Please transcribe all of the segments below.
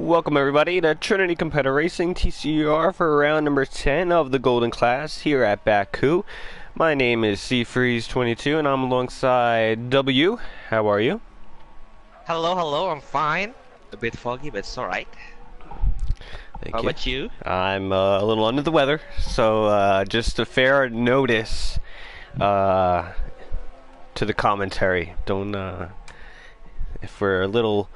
Welcome everybody to Trinity Competitor Racing TCR for round number 10 of the Golden Class here at Baku. My name is Cfreeze22 and I'm alongside W. How are you? Hello, I'm fine. A bit foggy, but it's alright. How about you? I'm a little under the weather, so just a fair notice to the commentary. Don't, if we're a little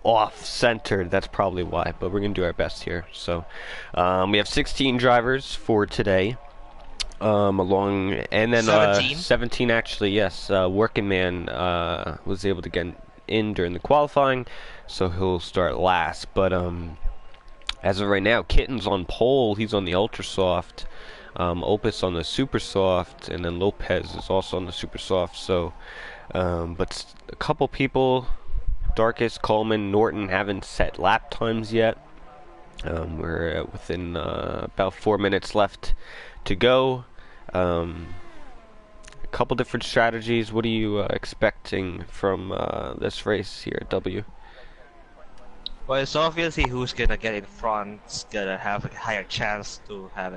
off-centered, that's probably why, but we're gonna do our best here. So we have 16 drivers for today, and then 17 actually. Yes, Working Man was able to get in during the qualifying, so he'll start last. But as of right now, Kitten's on pole. He's on the ultra soft, Opus on the super soft, and then Lopez is also on the super soft. So but a couple people, Darkest, Coleman, Norton, haven't set lap times yet. We're within about 4 minutes left to go. A couple different strategies. What are you expecting from this race here at W? Well, it's obviously who's gonna get in front's gonna have a higher chance to have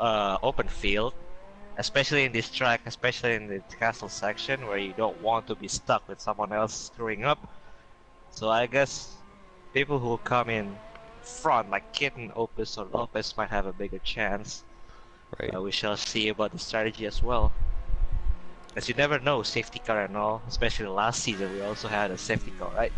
a open field, especially in this track, especially in the castle section where you don't want to be stuck with someone else screwing up. So I guess people who come in front, like Kitten, Opus, or Lopez, might have a bigger chance. Right. We shall see about the strategy as well. As you never know, safety car and all, especially last season we also had a safety car, right?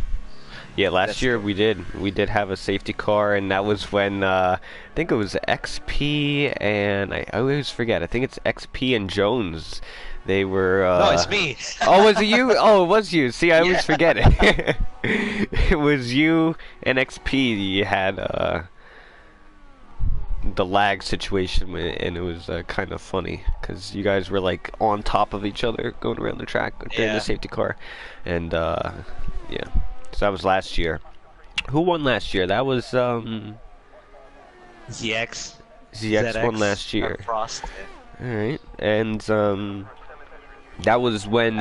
Yeah, last year we did have a safety car, and that was when I think it was XP and I always forget. I think it's XP and Jones. They were. No, it's me. Oh, was it you? Oh, it was you. See, I always forget it. It was you and XP. You had the lag situation, and it was kind of funny because you guys were like on top of each other going around the track during the safety car, and yeah. So that was last year. Who won last year? That was ZX. ZX won last year. Frost. All right, and that was when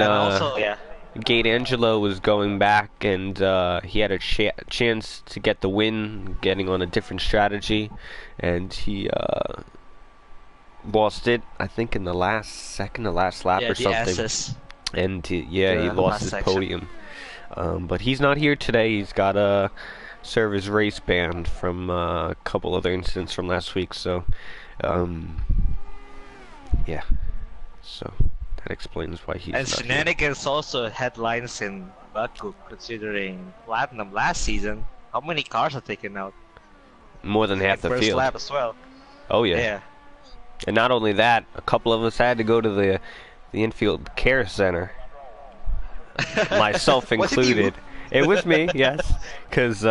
Gate Angelo was going back, and he had a chance to get the win, getting on a different strategy, and he lost it. I think in the last lap or something. S's. And he lost his podium. But he's not here today. He's got to serve his race ban from a couple other incidents from last week. So, yeah. So that explains why he's. And not shenanigans here. Also headlines in Baku, considering Platinum last season. How many cars are taken out? More than half the first field. Lap as well. Oh yeah. And not only that, a couple of us had to go to the infield care center. Myself included. It was me, yes, because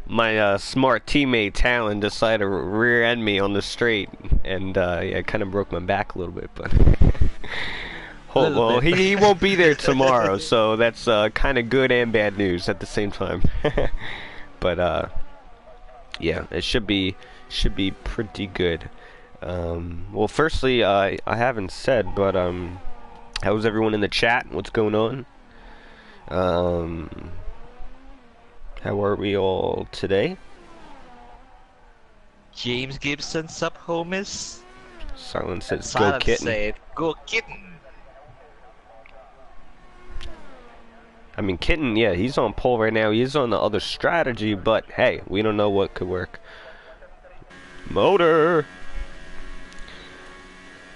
my smart teammate Talon decided to rear end me on the straight, and yeah, it kind of broke my back a little bit. But well, he won't be there tomorrow, so that's kind of good and bad news at the same time. But yeah, it should be pretty good. Well, firstly, I haven't said, but how's everyone in the chat? What's going on? How are we all today? James Gibson, sup homies? Silence says go Kitten. Said, go Kitten. I mean, Kitten, yeah, he's on pole right now. He's on the other strategy, but hey, we don't know what could work. Motor!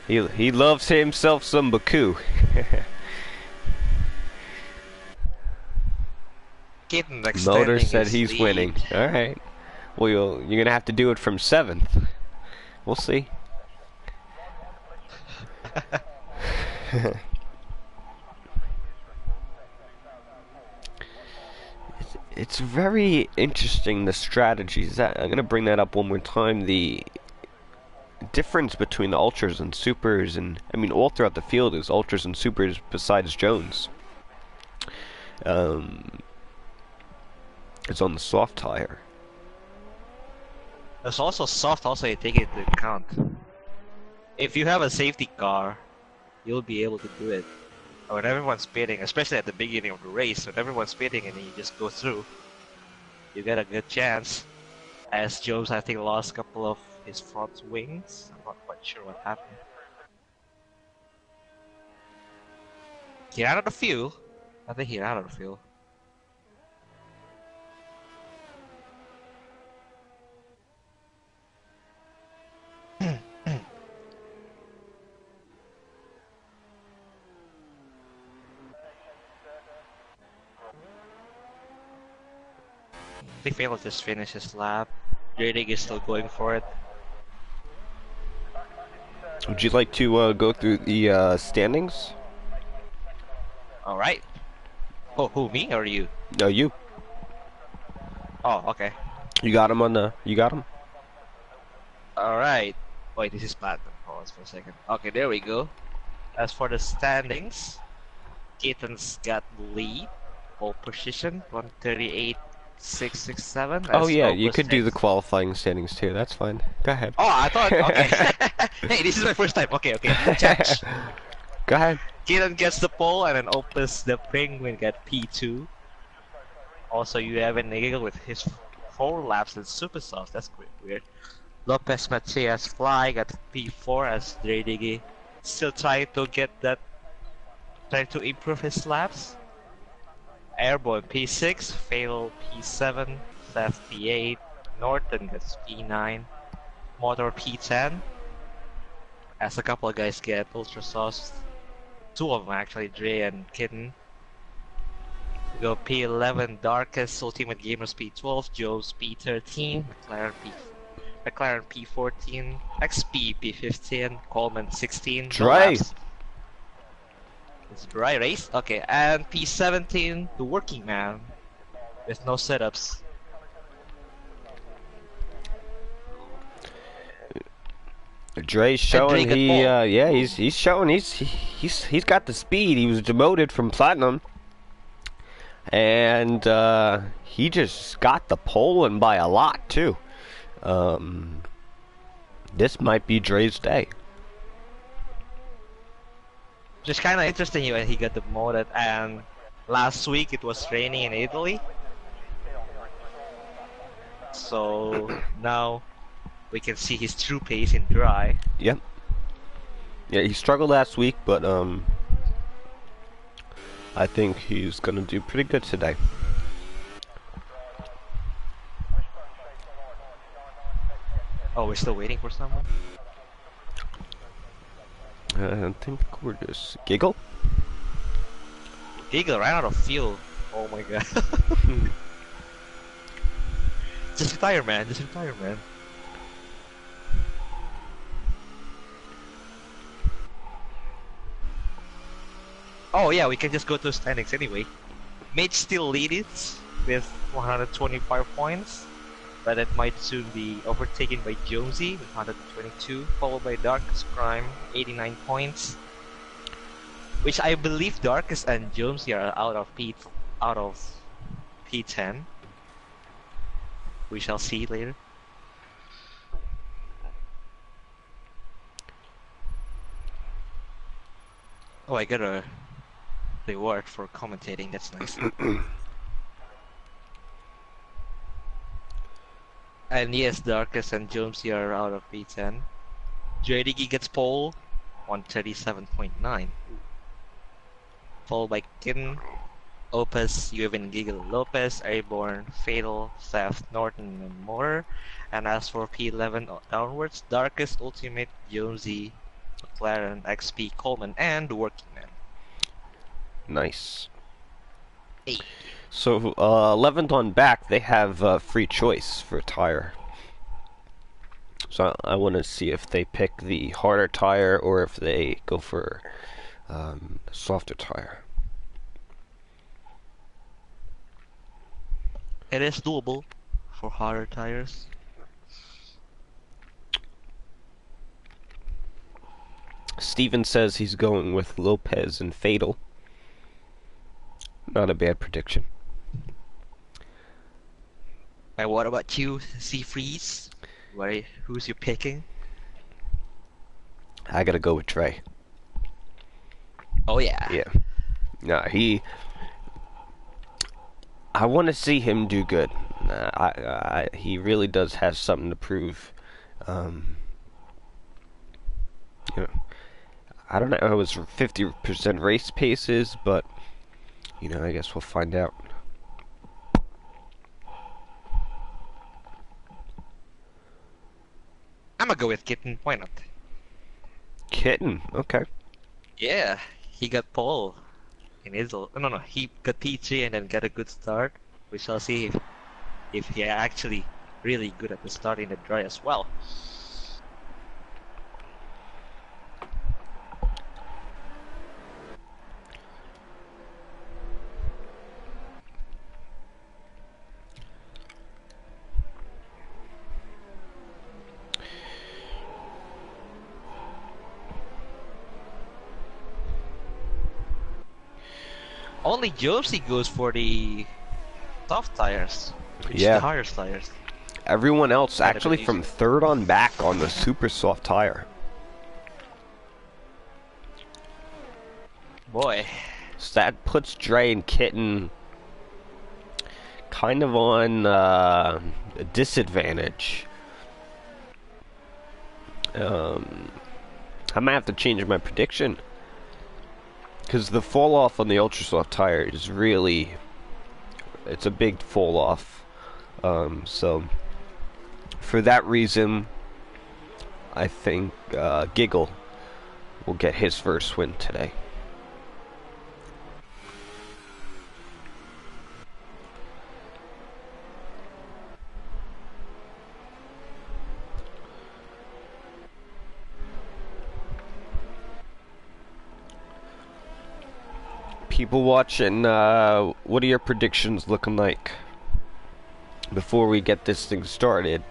He loves himself some Baku. Motor said he's winning. All right. Well, you're gonna have to do it from 7th. We'll see. It's very interesting, the strategies. I'm gonna bring that up one more time. The difference between the ultras and supers, and I mean all throughout the field is ultras and supers besides Jones. It's on the soft tire. There's also soft, also you take it into account. If you have a safety car, you'll be able to do it. When everyone's pitting, especially at the beginning of the race, when everyone's pitting and then you just go through, you get a good chance. As Jones, I think, lost a couple of his front wings. I'm not quite sure what happened. He ran out of fuel. I think he ran out of fuel. I think Fail just finished his lap. Jadig is still going for it. Would you like to go through the standings? Alright. Oh, who, me or you? No, you. Oh, okay. You got him on the. You got him. Alright. Wait, this is platinum. Hold on for a second. Okay, there we go. As for the standings, Keaton's got the lead. Pole position, 138.667. Oh yeah, you could do the qualifying standings too. That's fine. Go ahead. Oh, I thought. Okay. Hey, this is my first time. Okay, okay. Catch. Go ahead. Keaton gets the pole, and then Opus the Penguin get P2. Also, you have an eagle with his 4 laps in super soft. That's weird. Lopez Matias Fly got P4 as Dredigi still trying to get that, trying to improve his laps. Airborne P6, Fail P7, Theft P8, Norton gets P9, Motor P10. As a couple of guys get Ultra Sauce, 2 of them actually, Dre and Kitten. We go P11, Darkest, Ultimate Gamers P12, Joe's P13, McLaren P14, XP P15, Coleman 16. Dre. It's dry race. Okay, and P17, the working man, with no setups. Dre's showing he's showing he's got the speed. He was demoted from platinum, and he just got the pole and by a lot too. This might be Dre's day. Just kind of interesting when he got demoted, and last week it was raining in Italy, so now we can see his true pace in dry. Yep. Yeah, he struggled last week, but I think he's gonna do pretty good today. Oh, we're still waiting for someone? I think we're just Giggle. Giggle ran out of fuel. Oh my god. Just retire, man. Just retire, man. Oh yeah, we can just go to standings anyway. Mitch still leads with 125 points, but it might soon be overtaken by Jonesy with 122, followed by Darkest Crime, 89 points. Which I believe Darkest and Jonesy are out of P10. We shall see later. Oh, I got a reward for commentating. That's nice. And yes, Darkest and Jonesy are out of P10. JDG gets pole, 137.9. Followed by Kin, Opus, Yuvan Giggle Lopez, Airborne, Fatal, Theft, Norton, and more. And as for P11 downwards, Darkest, Ultimate, Jonesy, McLaren, XP, Coleman, and Working Man. Nice. Hey. So 11th on back, they have free choice for a tire. So I want to see if they pick the harder tire or if they go for softer tire. It is doable for harder tires. Steven says he's going with Lopez and Fatal. Not a bad prediction. And what about you, Seafreeze? Who's you picking? I gotta go with Trey. Oh yeah. Yeah. Nah, I want to see him do good. he really does have something to prove. You know, I don't know how his 50% race pace is, but I guess we'll find out. I'm gonna go with Kitten. Why not? Kitten, okay. Yeah, he got pole in his. No, no, he got P3 and then got a good start. We shall see if he actually really good at the start in the dry as well. Only Josie goes for the soft tires, which is the Yeah. hardest tires. Everyone else Kinda actually been from easier. third on back on the super soft tire. Boy, So that puts Dre and Kitten kind of on a disadvantage. I might have to change my prediction. Because the fall off on the ultra soft tire is really, it's a big fall off. So for that reason, I think Giggle will get his first win today. People watching, what are your predictions looking like before we get this thing started?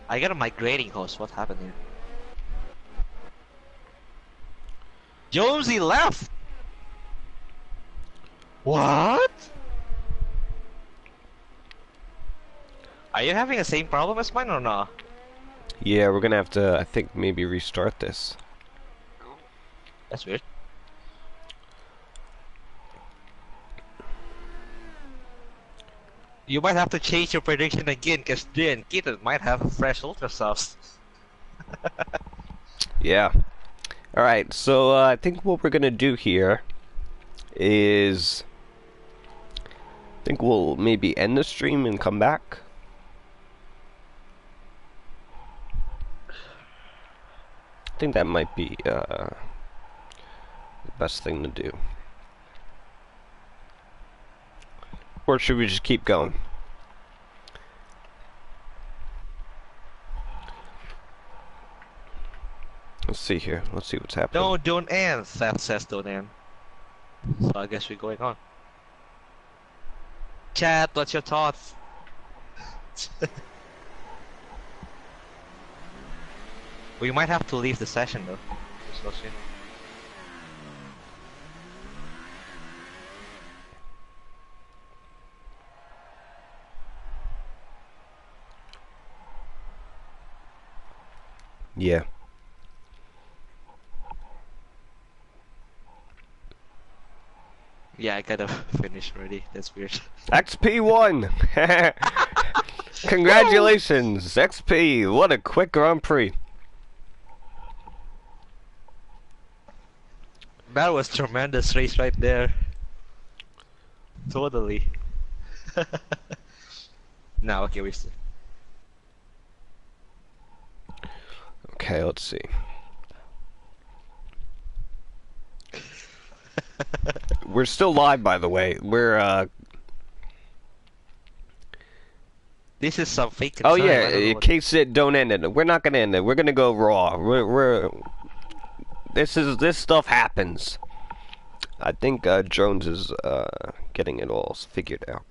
I got a migrating host. What happened here? Jonesy left. What? Are you having the same problem as mine or not? Yeah, we're gonna have to, I think, maybe restart this. That's weird. You might have to change your prediction again, because then Kitten might have a fresh ultrasoft. Yeah. Alright, so I think what we're gonna do here is, I think we'll maybe end the stream and come back. I think that might be the best thing to do. Or should we just keep going? Let's see here. Let's see what's happening. No, don't end. Seth says don't end. So I guess we're going on. Chat, what's your thoughts? We might have to leave the session though. So soon. Yeah. Yeah, I gotta finish already. That's weird. XP1! Congratulations, XP! What a quick Grand Prix. That was tremendous race right there. Totally. Now, okay, we still. Okay, let's see. We're still live, by the way. We're This is some fake oh concern. I yeah, don't know in what- case it don't end it. We're not gonna end it. We're gonna go raw. This stuff happens. I think Jones is getting it all figured out.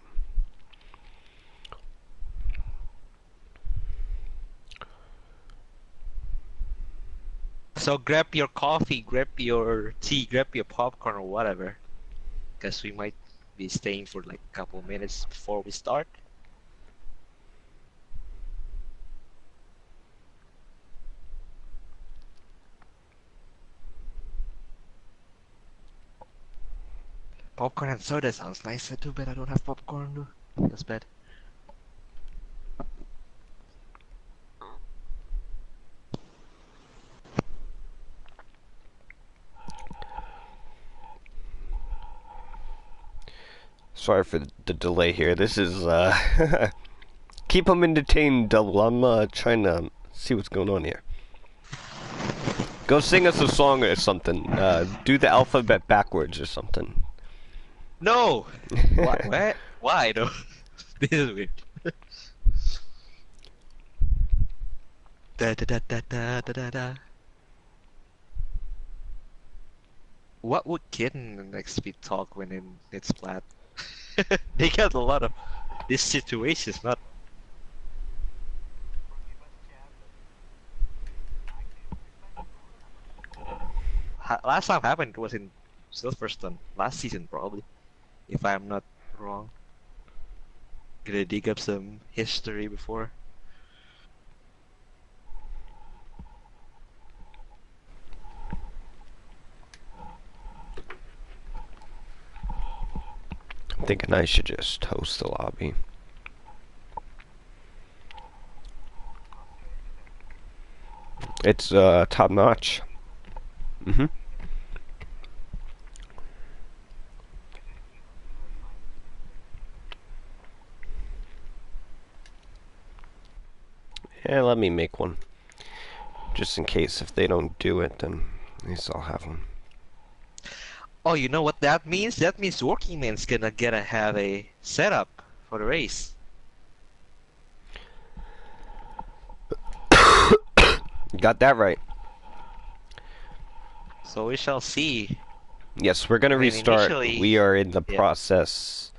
So grab your coffee, grab your tea, grab your popcorn or whatever. Because we might be staying for like a couple minutes before we start. Popcorn and soda sounds nice. Too bad I don't have popcorn though. That's bad. Sorry for the delay here. This is keep them entertained, double. I'm trying to see what's going on here. Go sing us a song or something. Do the alphabet backwards or something. No! What? What? Why though? This is weird. Da da da da da da da da. What would Kitten and XP talk when in it's flat? They got a lot of these situations, not last time happened was in Silverstone last season probably, if I'm not wrong. Gonna dig up some history before. I'm thinking I should just host the lobby. It's top notch. Mhm. Yeah, let me make one. Just in case if they don't do it, then at least I'll have one. Oh, you know what that means? That means Working Man's gonna get have a setup for the race. Got that right. So we shall see. Yes, we're gonna I mean, restart. initially, We are in the yeah. process.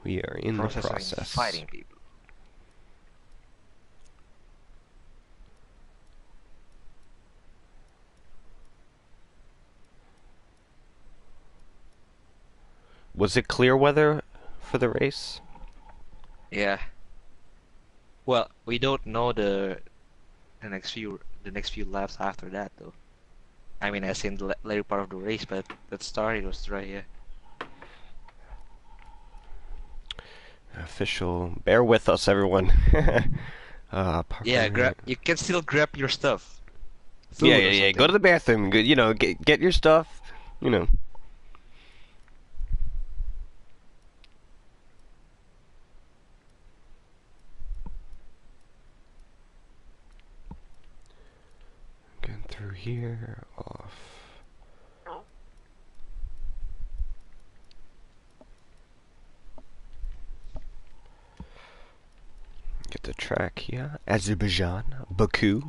We are in the Processing process. fighting people. Was it clear weather for the race? Yeah. Well, we don't know the next few laps after that though. I mean, as in the later part of the race, but that start it was dry. Yeah. Official. Bear with us, everyone. Yeah. Parker. You can still grab your stuff. Yeah, Food yeah, or yeah. Go to something. the bathroom. Good, get your stuff. You know. Getting through here. Off. Get the track here. Azerbaijan. Baku.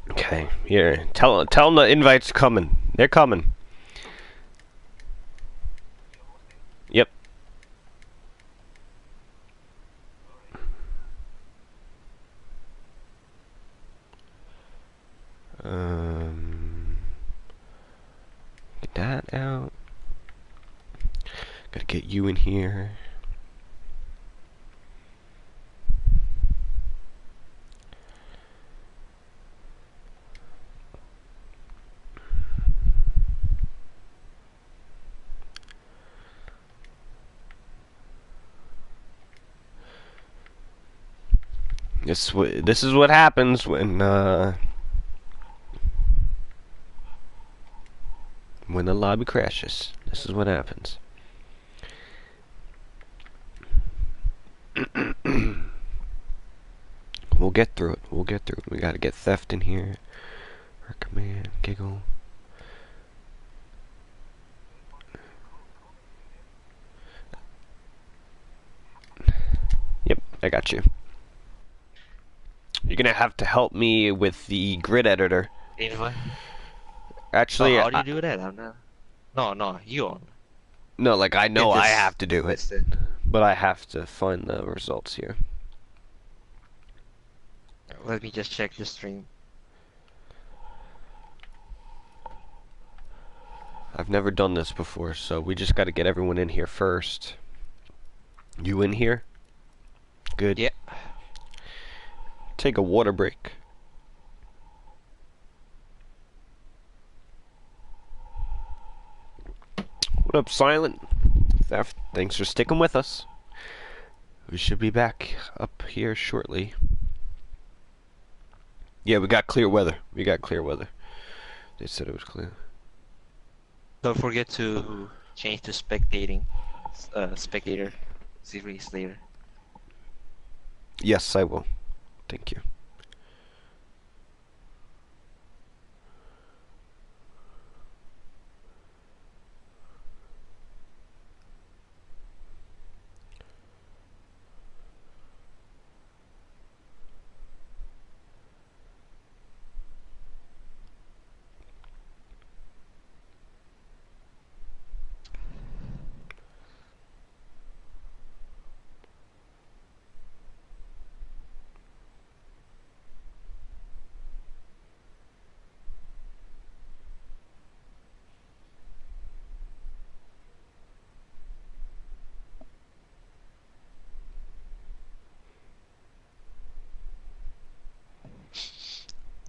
Okay, here. Tell them the invite's coming. They're coming. Yep. Get that out. Gotta get you in here. This is what happens when the lobby crashes. This is what happens. We'll get through it. We'll get through it. We gotta get theft in here. Our command, giggle. Yep, I got you. You're gonna have to help me with the grid editor. Invite. Oh, Actually, how do you do that? I'm not. No, no, you on. no, like I You can know I just have to do it, listen. but I have to find the results here. Let me just check your stream. I've never done this before, so we just gotta get everyone in here first. You in here? Good. Yeah. Take a water break. What up, Silent? Theft, thanks for sticking with us. We should be back up here shortly. Yeah, we got clear weather. We got clear weather. They said it was clear. Don't forget to change to spectating, spectator series later. Yes, I will. Thank you.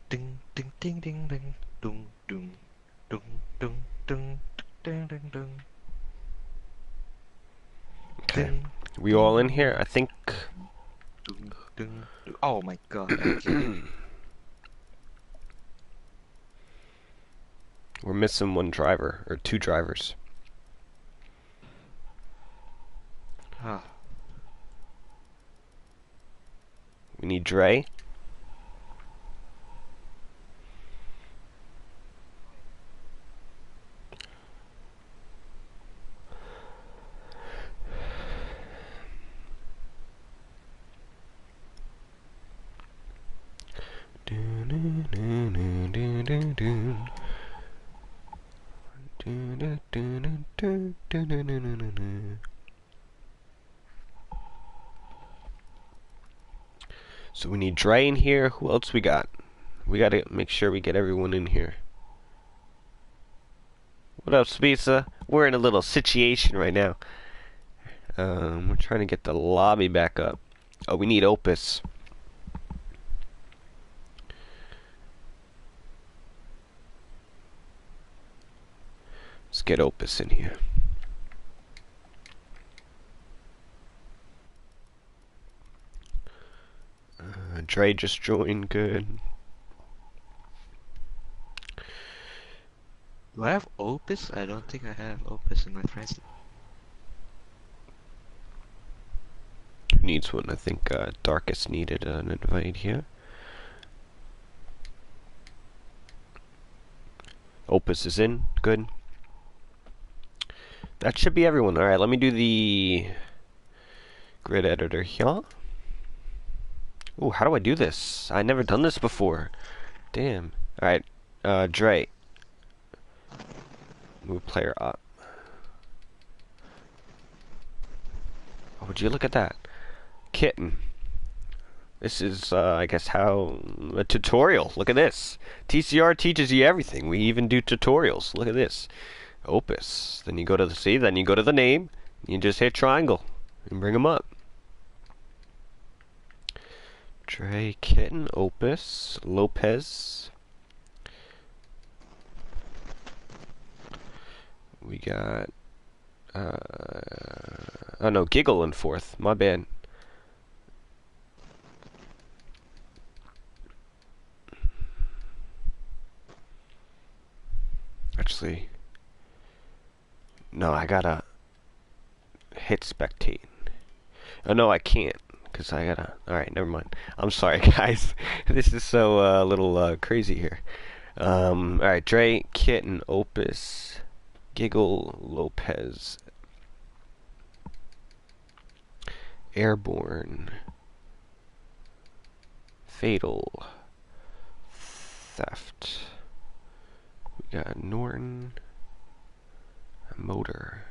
Ding ding ding ding ding ding ding ding ding ding ding ding ding. Okay. We all in here? I think. Ding, ding, ding. Oh my god. Okay. We're missing one driver, or two drivers. Ah. We need Dre. So we need Dre in here. Who else we got? We gotta make sure we get everyone in here. What up, Spisa? We're in a little situation right now. We're trying to get the lobby back up. Oh, we need Opus. Let's get Opus in here. Dre just joined. Good. Do I have Opus? I don't think I have Opus in my friends. Who needs one? I think Darkest needed an invite here. Opus is in. Good. That should be everyone. Alright, let me do the grid editor here. Ooh, how do I do this? I never done this before. Damn. Alright, Dre. Move player up. Oh, would you look at that? Kitten. This is, I guess, how a tutorial. Look at this. TCR teaches you everything. We even do tutorials. Look at this. Opus. Then you go to the C. Then you go to the name. You just hit triangle and bring them up. Dre, Kitten, Opus, Lopez. We got. Oh no, Giggle in fourth. My bad. Actually, no, I gotta hit spectate. Oh no, I can't, cause I gotta. All right, never mind. I'm sorry, guys. This is so little crazy here. All right, Dre, Kitten, Opus, Giggle, Lopez, Airborne, Fatal, Theft. We got Norton, Motor.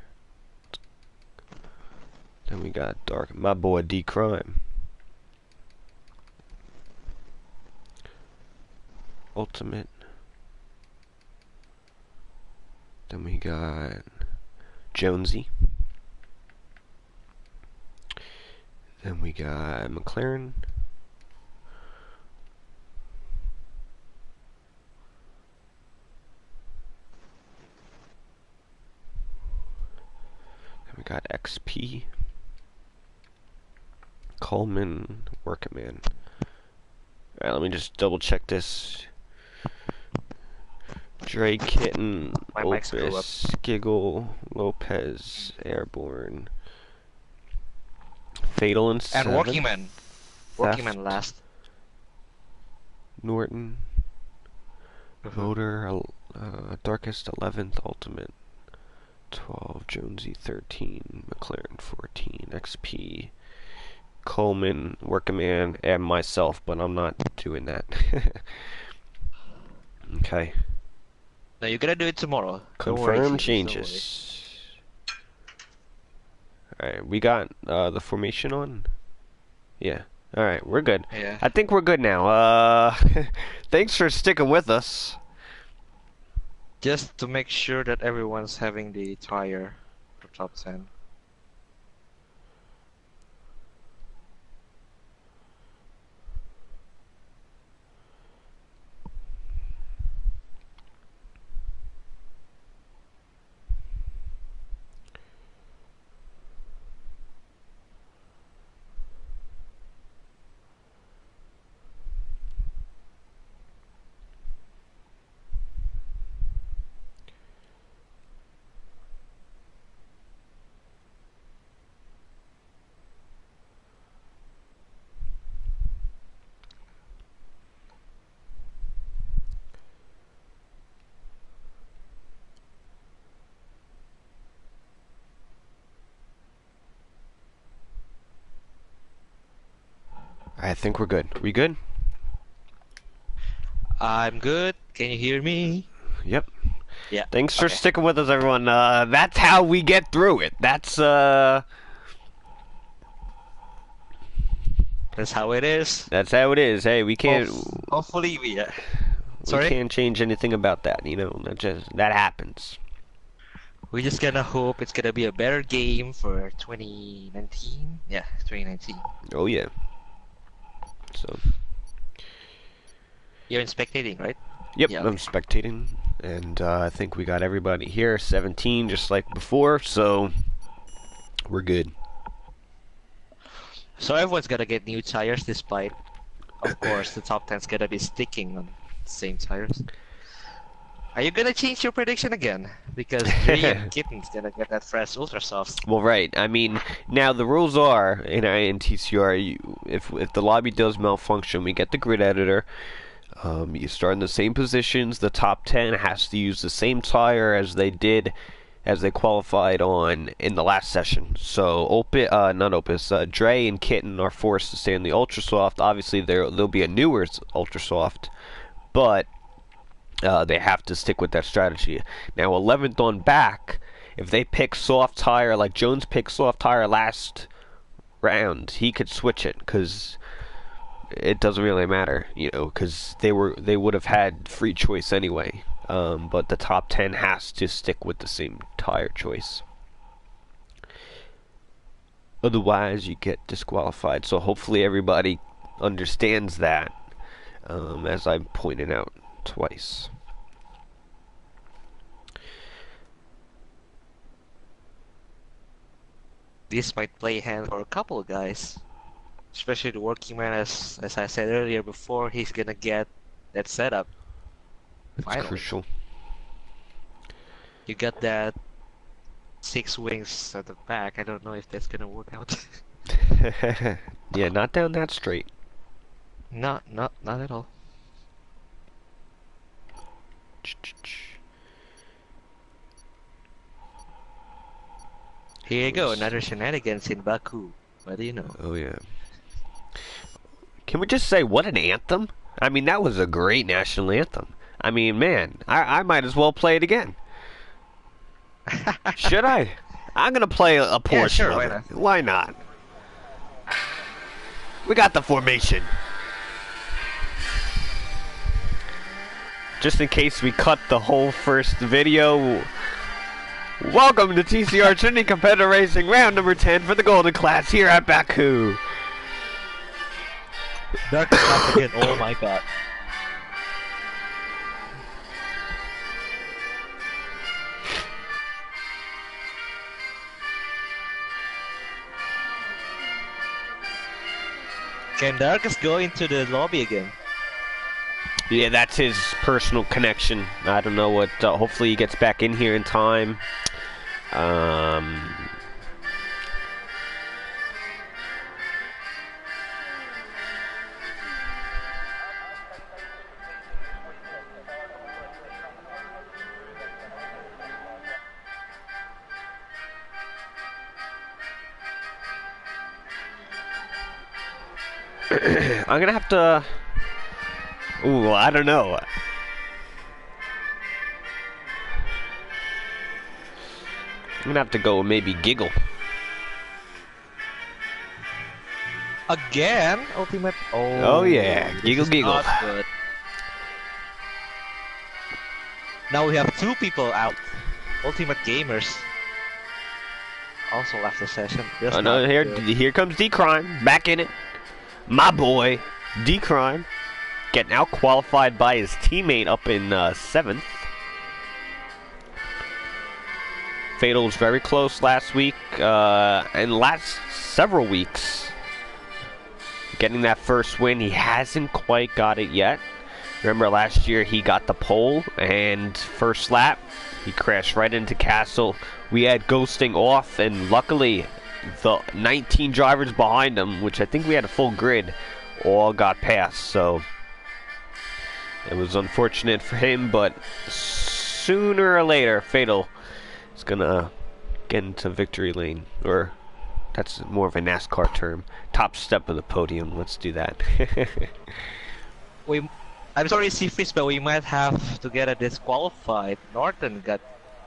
Then we got Dark, my boy D Crime, Ultimate. Then we got Jonesy. Then we got McLaren. We got XP. Coleman, Working Man. Alright, let me just double check this. Dre, Kitten, My mic screw up. Opus, Giggle, Lopez, Airborne, Fatal and And Working Seventh, Man. Working Man Theft, last. Norton, Voter, Darkest 11th, Ultimate, 12, Jonesy 13, McLaren 14, XP, Coleman, Working Man, and myself, but I'm not doing that. Okay. No, you're gonna do it tomorrow. Don't worry, Confirm Jesus, don't changes. Alright, we got the formation on? Yeah. Alright, we're good. worry. Yeah. I think we're good now. Thanks for sticking with us. Just to make sure that everyone's having the tire for top 10. I think we're good. We good? I'm good. Can you hear me? Yep. Yeah. Thanks for Okay. sticking with us, everyone. That's how we get through it. That's how it is. That's how it is. Hey, we can't Hopefully we. we Sorry. can't change anything about that. You know, that happens. We're just gonna hope it's gonna be a better game for 2019. Yeah, 2019. Oh yeah. So. You're in spectating, right? Yep, Yeah, I'm okay. spectating, and I think we got everybody here, 17, just like before, so we're good. So everyone's gonna get new tires, despite, of course, the top 10's gonna be sticking on the same tires. Are you gonna change your prediction again? Because Dre and Kitten's gonna get that fresh Ultra Soft. Well, right. I mean, now the rules are in TCR, if the lobby does malfunction, we get the grid editor. You start in the same positions. The top 10 has to use the same tire as they did, as they qualified on in the last session. So, not Opus, Dre and Kitten are forced to stay in the Ultra Soft. Obviously, there'll be a newer Ultra Soft, but they have to stick with that strategy. Now, 11th on back, if they pick soft tire, like Jones picked soft tire last round, he could switch it, because it doesn't really matter, you know, because they would have had free choice anyway. But the top 10 has to stick with the same tire choice. Otherwise, you get disqualified. So hopefully everybody understands that, as I pointed out twice. This might play hand for a couple of guys. Especially the Working Man, as I said earlier before, he's gonna get that setup. It's Finally. crucial. You got that 6 wings at the back. I don't know if that's gonna work out. Yeah, not down that straight. Not at all. Here you go, another shenanigans in Baku. What do you know? Oh yeah. Can we just say what an anthem? I mean, that was a great national anthem. I mean, man, I might as well play it again. Should I? I'm gonna play a portion sure, of why it. not? Why not? We got the formation. Just in case we cut the whole first video. Welcome to TCR Trinity Competitive Racing, round number 10 for the Golden Class here at Baku. Dark is again. Oh my god. Can Darkus go into the lobby again? Yeah, that's his personal connection. I don't know what. Hopefully, he gets back in here in time. Um, I'm gonna have to. Ooh, I don't know. I'm gonna have to go maybe Giggle. Again? Ultimate. Oh yeah, this Giggle is Giggle. not good. Now we have 2 people out. Ultimate Gamers also left the session. That's Oh no, not good. here comes D-Crime, back in it. My boy, D-Crime, getting out qualified by his teammate up in 7th. Fatal was very close last week, and last several weeks. Getting that first win, he hasn't quite got it yet. Remember last year he got the pole, and first lap, he crashed right into Castle. We had ghosting off, and luckily the 19 drivers behind him, which I think we had a full grid, all got past. So it was unfortunate for him, but sooner or later, Fatal is gonna get into victory lane, or that's more of a NASCAR term. Top step of the podium. Let's do that. I'm sorry, Seafreeze, but we might have to get a disqualified. Norton got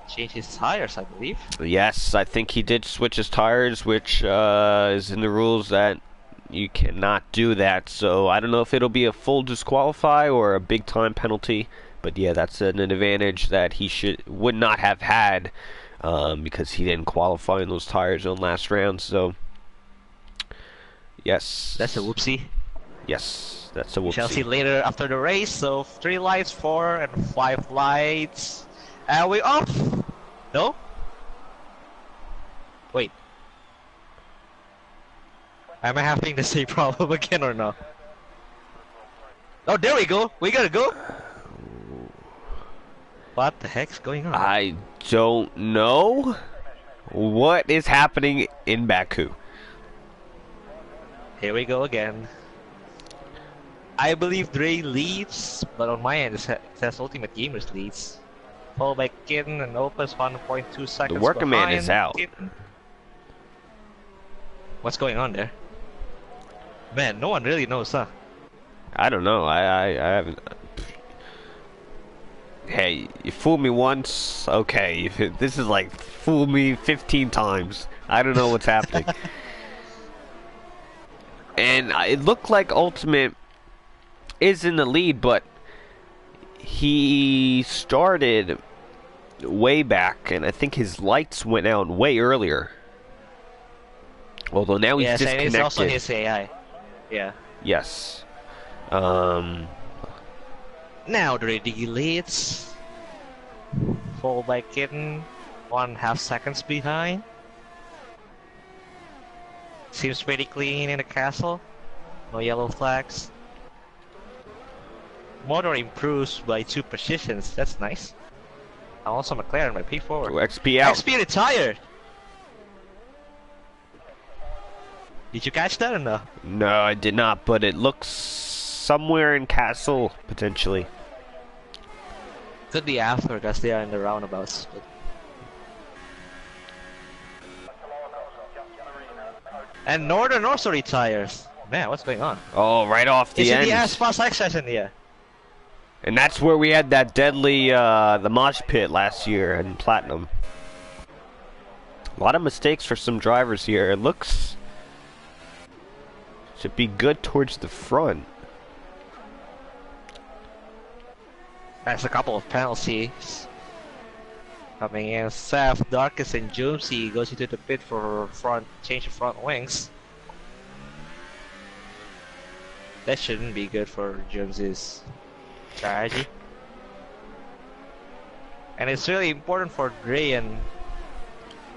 changed his tires, I believe. Yes, I think he did switch his tires, which is in the rules that you cannot do that. So I don't know if it'll be a full disqualify or a big time penalty. But yeah, that's an advantage that he would not have had because he didn't qualify in those tires on last round. So yes, That's a whoopsie. yes, that's a We shall see whoopsie. later after the race. So 3 lights, 4 and 5 lights. And we off! No? Wait. Am I having the same problem again or no? Oh, there we go! We gotta go! What the heck's going on? I don't know what is happening in Baku. Here we go again. I believe Dre leads, but on my end it says Ultimate Gamers leads. Followed by Kitten and Opus 1.2 seconds working man is behind out. Kitten. What's going on there? Man, no one really knows, huh? I don't know. I haven't. Hey, you fooled me once. Okay, this is like fool me 15 times. I don't know what's happening. And it looked like Ultimate is in the lead, but he started way back, and I think his lights went out way earlier. Although now he's Yes, and disconnected. it's also his AI. Yeah. Yes. Now Dre leads. Followed by Kitten, 1.5 seconds behind. Seems pretty clean in the castle. No yellow flags. Motor improves by 2 positions. That's nice. And also McLaren by P4. XP out. XP retired. Did you catch that or no? No, I did not, but it looks somewhere in Castle, potentially. Could be after, because they are in the roundabouts. But... And Northern also retires. Man, what's going on? Oh, right off the Is it end. the fast access in here? And that's where we had that deadly, the mosh pit last year in Platinum. A lot of mistakes for some drivers here. It looks... should be good towards the front. That's a couple of penalties. Coming in, Seth, Darkest, and Joomsy goes into the pit for change of front wings. That shouldn't be good for Joomsy's strategy. And it's really important for Dre and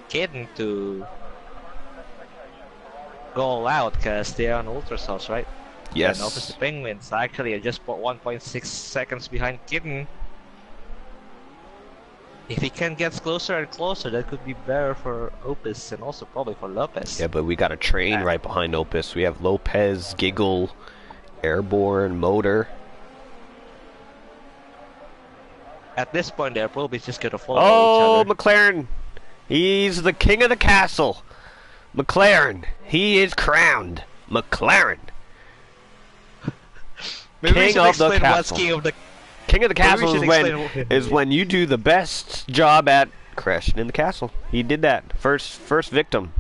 Kitten to go all out because they are on Ultra Cells, right? Yeah, and Opus the Yes. Penguins actually are just 1.6 seconds behind Kitten. If he can get closer and closer, that could be better for Opus and also probably for Lopez. Yeah, but we got a train right behind Opus. We have Lopez, Giggle, Airborne, Motor. At this point, they're probably just gonna follow each Oh, other. McLaren! He's the king of the castle. McLaren, he is crowned. McLaren, Maybe we king should of the explain what's castle. king of the. King of the Maybe we castle should is explain. when you do the best job at crashing in the castle. He did that first victim,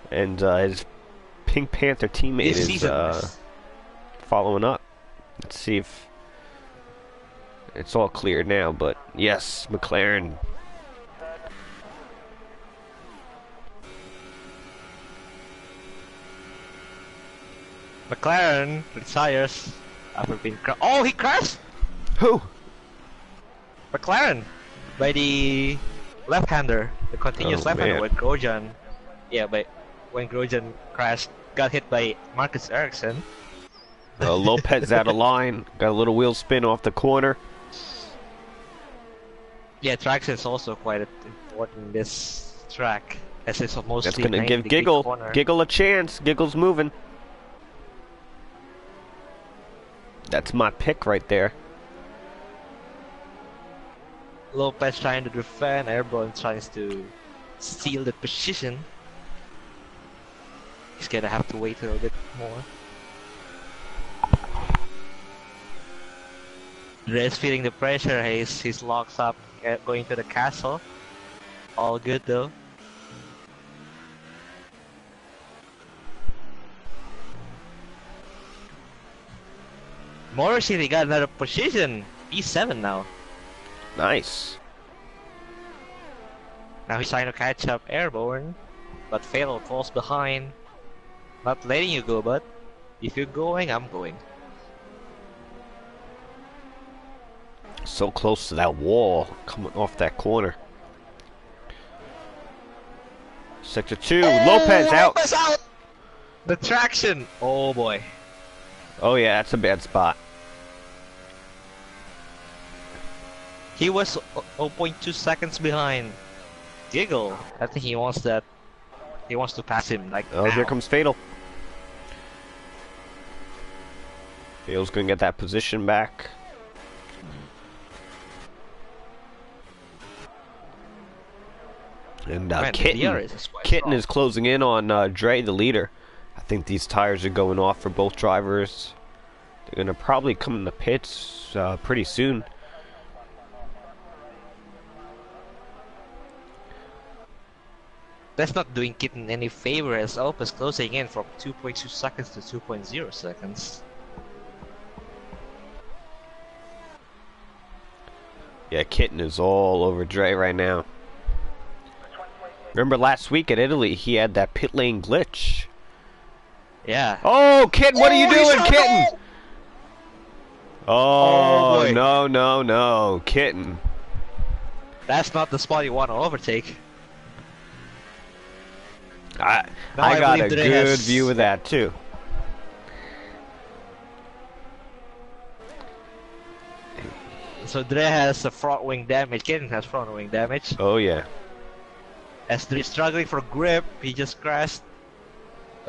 and his Pink Panther teammate This is season. following up. Let's see if it's all clear now. But yes, McLaren. McLaren retires after being oh, he crashed! Who? McLaren by the left-hander, the continuous Oh, left-hander man. when Grosjean, yeah, but when Grosjean crashed, got hit by Marcus Ericsson. Lopez out of line. Got a little wheel spin off the corner. Yeah, traction is also quite important in this track, as it's mostly That's gonna 90 give degree Giggle corner. a chance. Giggle's moving. That's my pick right there. Lopez trying to defend, Airborne tries to steal the position. He's gonna have to wait a little bit more. Dre's feeling the pressure. He's locks up, going to the castle. All good though. Morrissey got another position. P7 now. Nice. Now he's trying to catch up Airborne, but Fatal falls behind. Not letting you go, but if you're going, I'm going. So close to that wall coming off that corner. Sector 2, Lopez out. Lopez out! The traction! Oh boy. Oh yeah, that's a bad spot. He was 0.2 seconds behind. Giggle. I think he wants that. He wants to pass him like Oh, now. here comes Fatal. Fatal's gonna get that position back. And Man, Kitten, DRS is quite Kitten strong. is closing in on Dre, the leader. I think these tires are going off for both drivers. They're gonna probably come in the pits pretty soon. That's not doing Kitten any favor as Opus closing in from 2.2 seconds to 2.0 seconds. Yeah, Kitten is all over Dre right now. Remember last week at Italy, he had that pit lane glitch. Yeah. Oh, Kitten, what are you he's doing, on Kitten? goal! Oh, boy. no, Kitten. That's not the spot you want to overtake. I Now I got a believe Dre good has- view of that too. So Dre has a front wing damage. Kitten has front wing damage. Oh yeah. As Dre struggling for grip, he just crashed.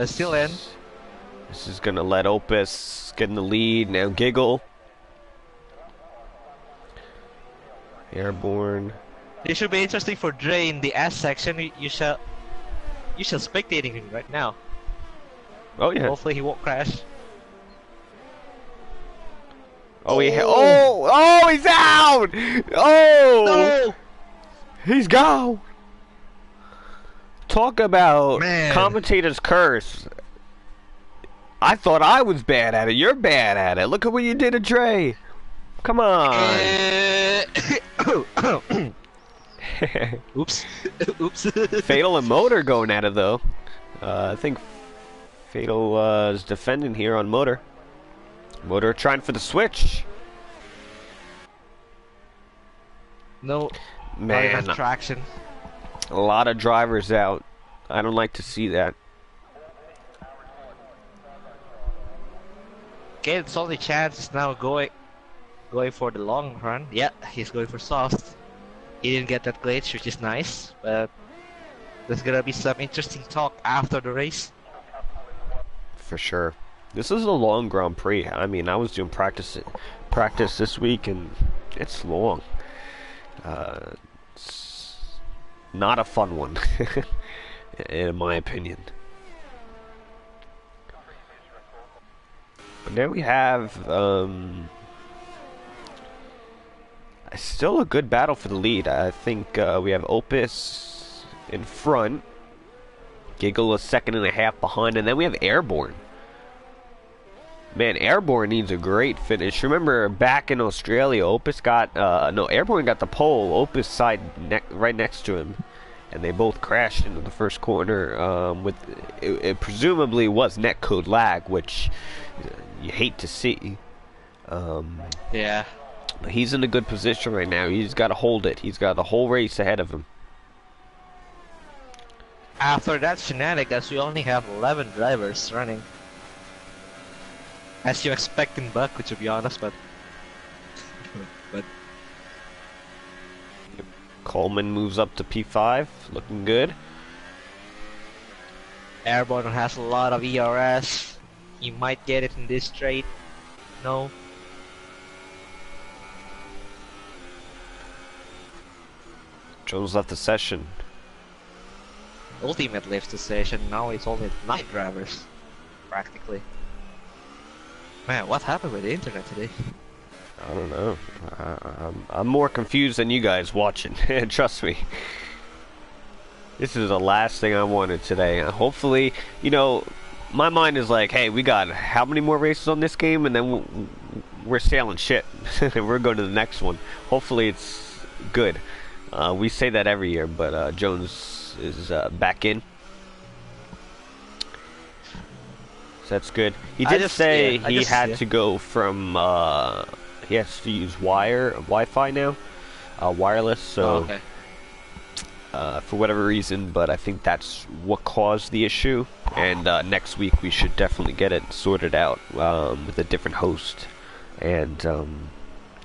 Still in. This is gonna let Opus get in the lead. Now Giggle. Airborne. It should be interesting for Dre in the S section. You shall spectating him right now. Oh yeah. Hopefully he won't crash. Oh he oh he's out! Oh No! he's gone. Talk about Man. commentator's curse. I thought I was bad at it. You're bad at it. Look at what you did to Dre. Come on. Oops. Oops. Fatal and Motor going at it though. I think Fatal is defending here on Motor. Motor trying for the switch. No. Not Man, enough traction. a lot of drivers out. I don't like to see that. Kate's only chance is now going for the long run. Yeah, he's going for soft. He didn't get that glitch, which is nice, but there's gonna be some interesting talk after the race. For sure. This is a long Grand Prix. I mean, I was doing practice this week, and it's long. It's not a fun one, in my opinion. But now we have still a good battle for the lead. I think we have Opus in front, Giggle a second and a half behind, and then we have Airborne. Man, Airborne needs a great finish. Remember back in Australia, Opus got Airborne got the pole. Opus side right next to him, and they both crashed into the first corner. With it presumably was netcode lag, which you hate to see. Yeah. But he's in a good position right now. He's got to hold it. He's got the whole race ahead of him. After that shenanigans, we only have 11 drivers running. As you expect in Baku, to be honest, but Coleman moves up to P5, looking good. Airborne has a lot of ERS. He might get it in this straight. No. Jones left the session. Ultimate left the session. Now it's only 9 drivers, practically. Man, what happened with the internet today? I don't know. I'm more confused than you guys watching. Trust me. This is the last thing I wanted today. Hopefully, you know, my mind is like, hey, we got how many more races on this game, and then we're sailing shit. We're going to the next one. Hopefully it's good. We say that every year, but Jones is back in. So that's good. He did say he had to go from, he has to use Wi-Fi now, wireless, so, for whatever reason, but I think that's what caused the issue, and next week we should definitely get it sorted out with a different host, and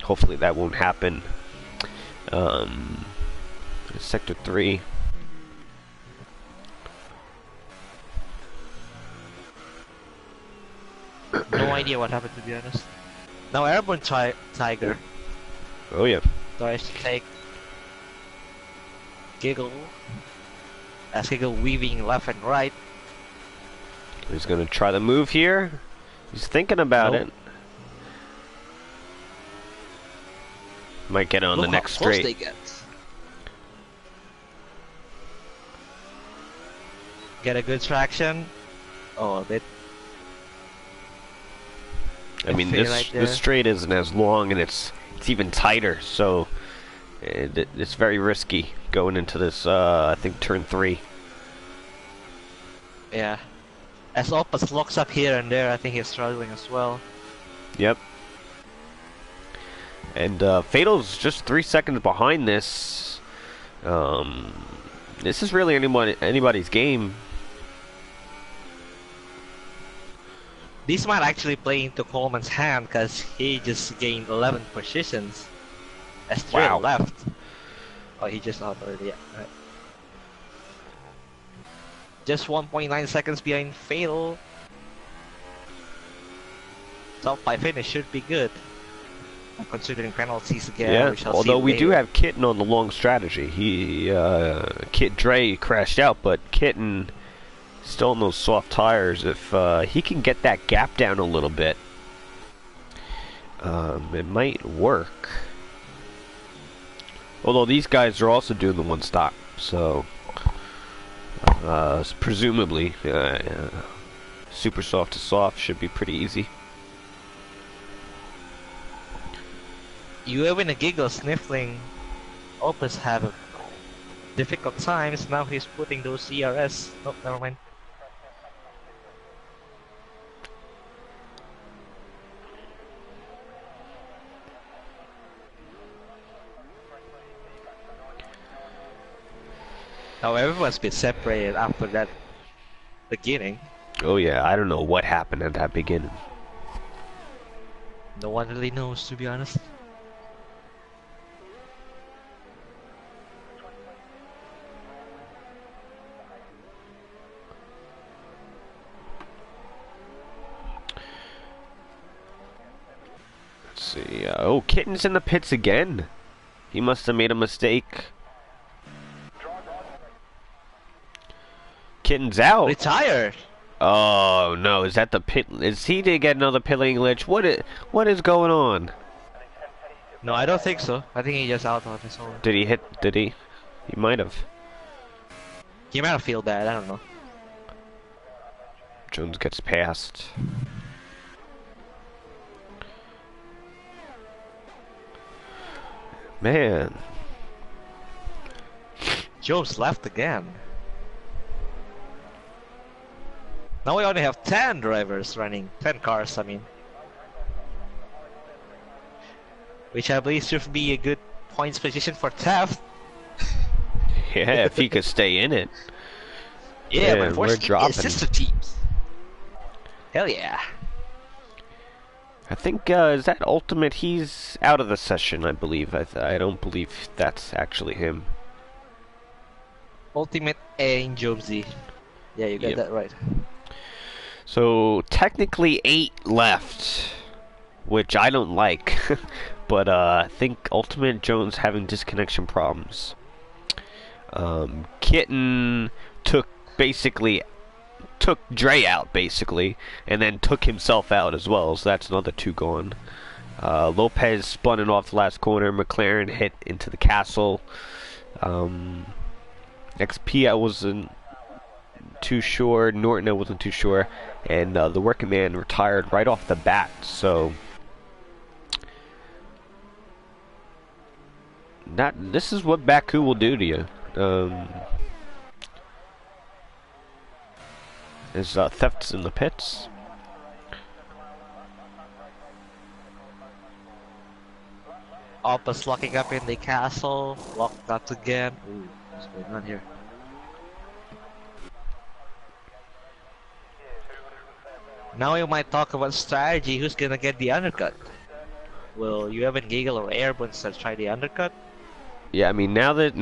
hopefully that won't happen. Sector 3. No idea what happened, to be honest. Now Airborne Tiger Oh yeah. tries to take Giggle. As Giggle weaving left and right. He's gonna try the move here. He's thinking about it. Might get it on the next straight. They get a good traction. Oh, they. I mean, this straight isn't as long, and it's even tighter, so it's very risky going into this. I think turn 3. Yeah, as Opus locks up here and there, I think he's struggling as well. Yep. And Fatal's just 3 seconds behind this. This is really anybody's game. This might actually play into Coleman's hand because he just gained 11 positions. As 3 left. Oh, he just out already. Yeah. Right. Just 1.9 seconds behind Fatal. Top 5 finish should be good. Considering penalties again. Yeah, although we do have Kitten on the long strategy. Kit Dre crashed out, but Kitten still on those soft tires. If he can get that gap down a little bit, it might work. Although these guys are also doing the one stop, so presumably super soft to soft should be pretty easy. You even a Giggle sniffling Opus have difficult times. Now he's putting those CRS. Oh, never mind. Now everyone's been separated after that beginning. Oh yeah, I don't know what happened at that beginning. No one really knows, to be honest. Let's see. Oh, Kitten's in the pits again. He must have made a mistake. Kitten's out. Retired. Oh no, is that the pit? Is he to get another pit lane glitch? What is going on? No, I don't think so. I think he just out on his own. Did he hit? Did he? He might have. He might have feel bad. I don't know. Jones gets past. Man. Jones left again. Now we only have 10 drivers running. 10 cars, I mean. Which I believe should be a good points position for Taft. Yeah, if he could stay in it. Yeah, Man, but we're fortunately, dropping. sister teams. Hell yeah. I think, is that Ultimate? He's out of the session, I believe. I don't believe that's actually him. Ultimate and Jonesy. Yeah, you got Yep. that right. So, technically 8 left, which I don't like. But, I think Ultimate Jones having disconnection problems. Kitten took Dre out, basically, and then took himself out as well, so that's another 2 gone. Lopez spun it off the last corner. McLaren hit into the castle. XP I wasn't too sure. Norton I wasn't too sure. And the working man retired right off the bat, so this is what Baku will do to you. There's thefts in the pits. Opus locking up in the castle. Locked up again. Ooh, what's going on here? Now we might talk about strategy. Who's gonna get the undercut? Will you have Giggle or Airborne start try the undercut? Yeah, I mean now that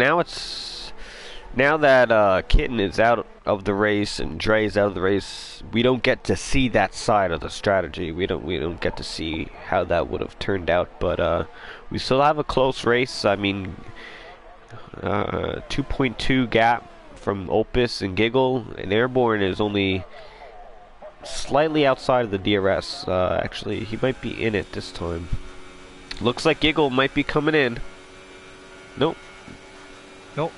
Kitten is out of the race and Dre's out of the race, we don't get to see that side of the strategy. We don't get to see how that would have turned out, but we still have a close race. I mean, 2.2 gap from Opus and Giggle, and Airborne is only slightly outside of the DRS. Actually, he might be in it this time. Looks like Giggle might be coming in. Nope. Nope.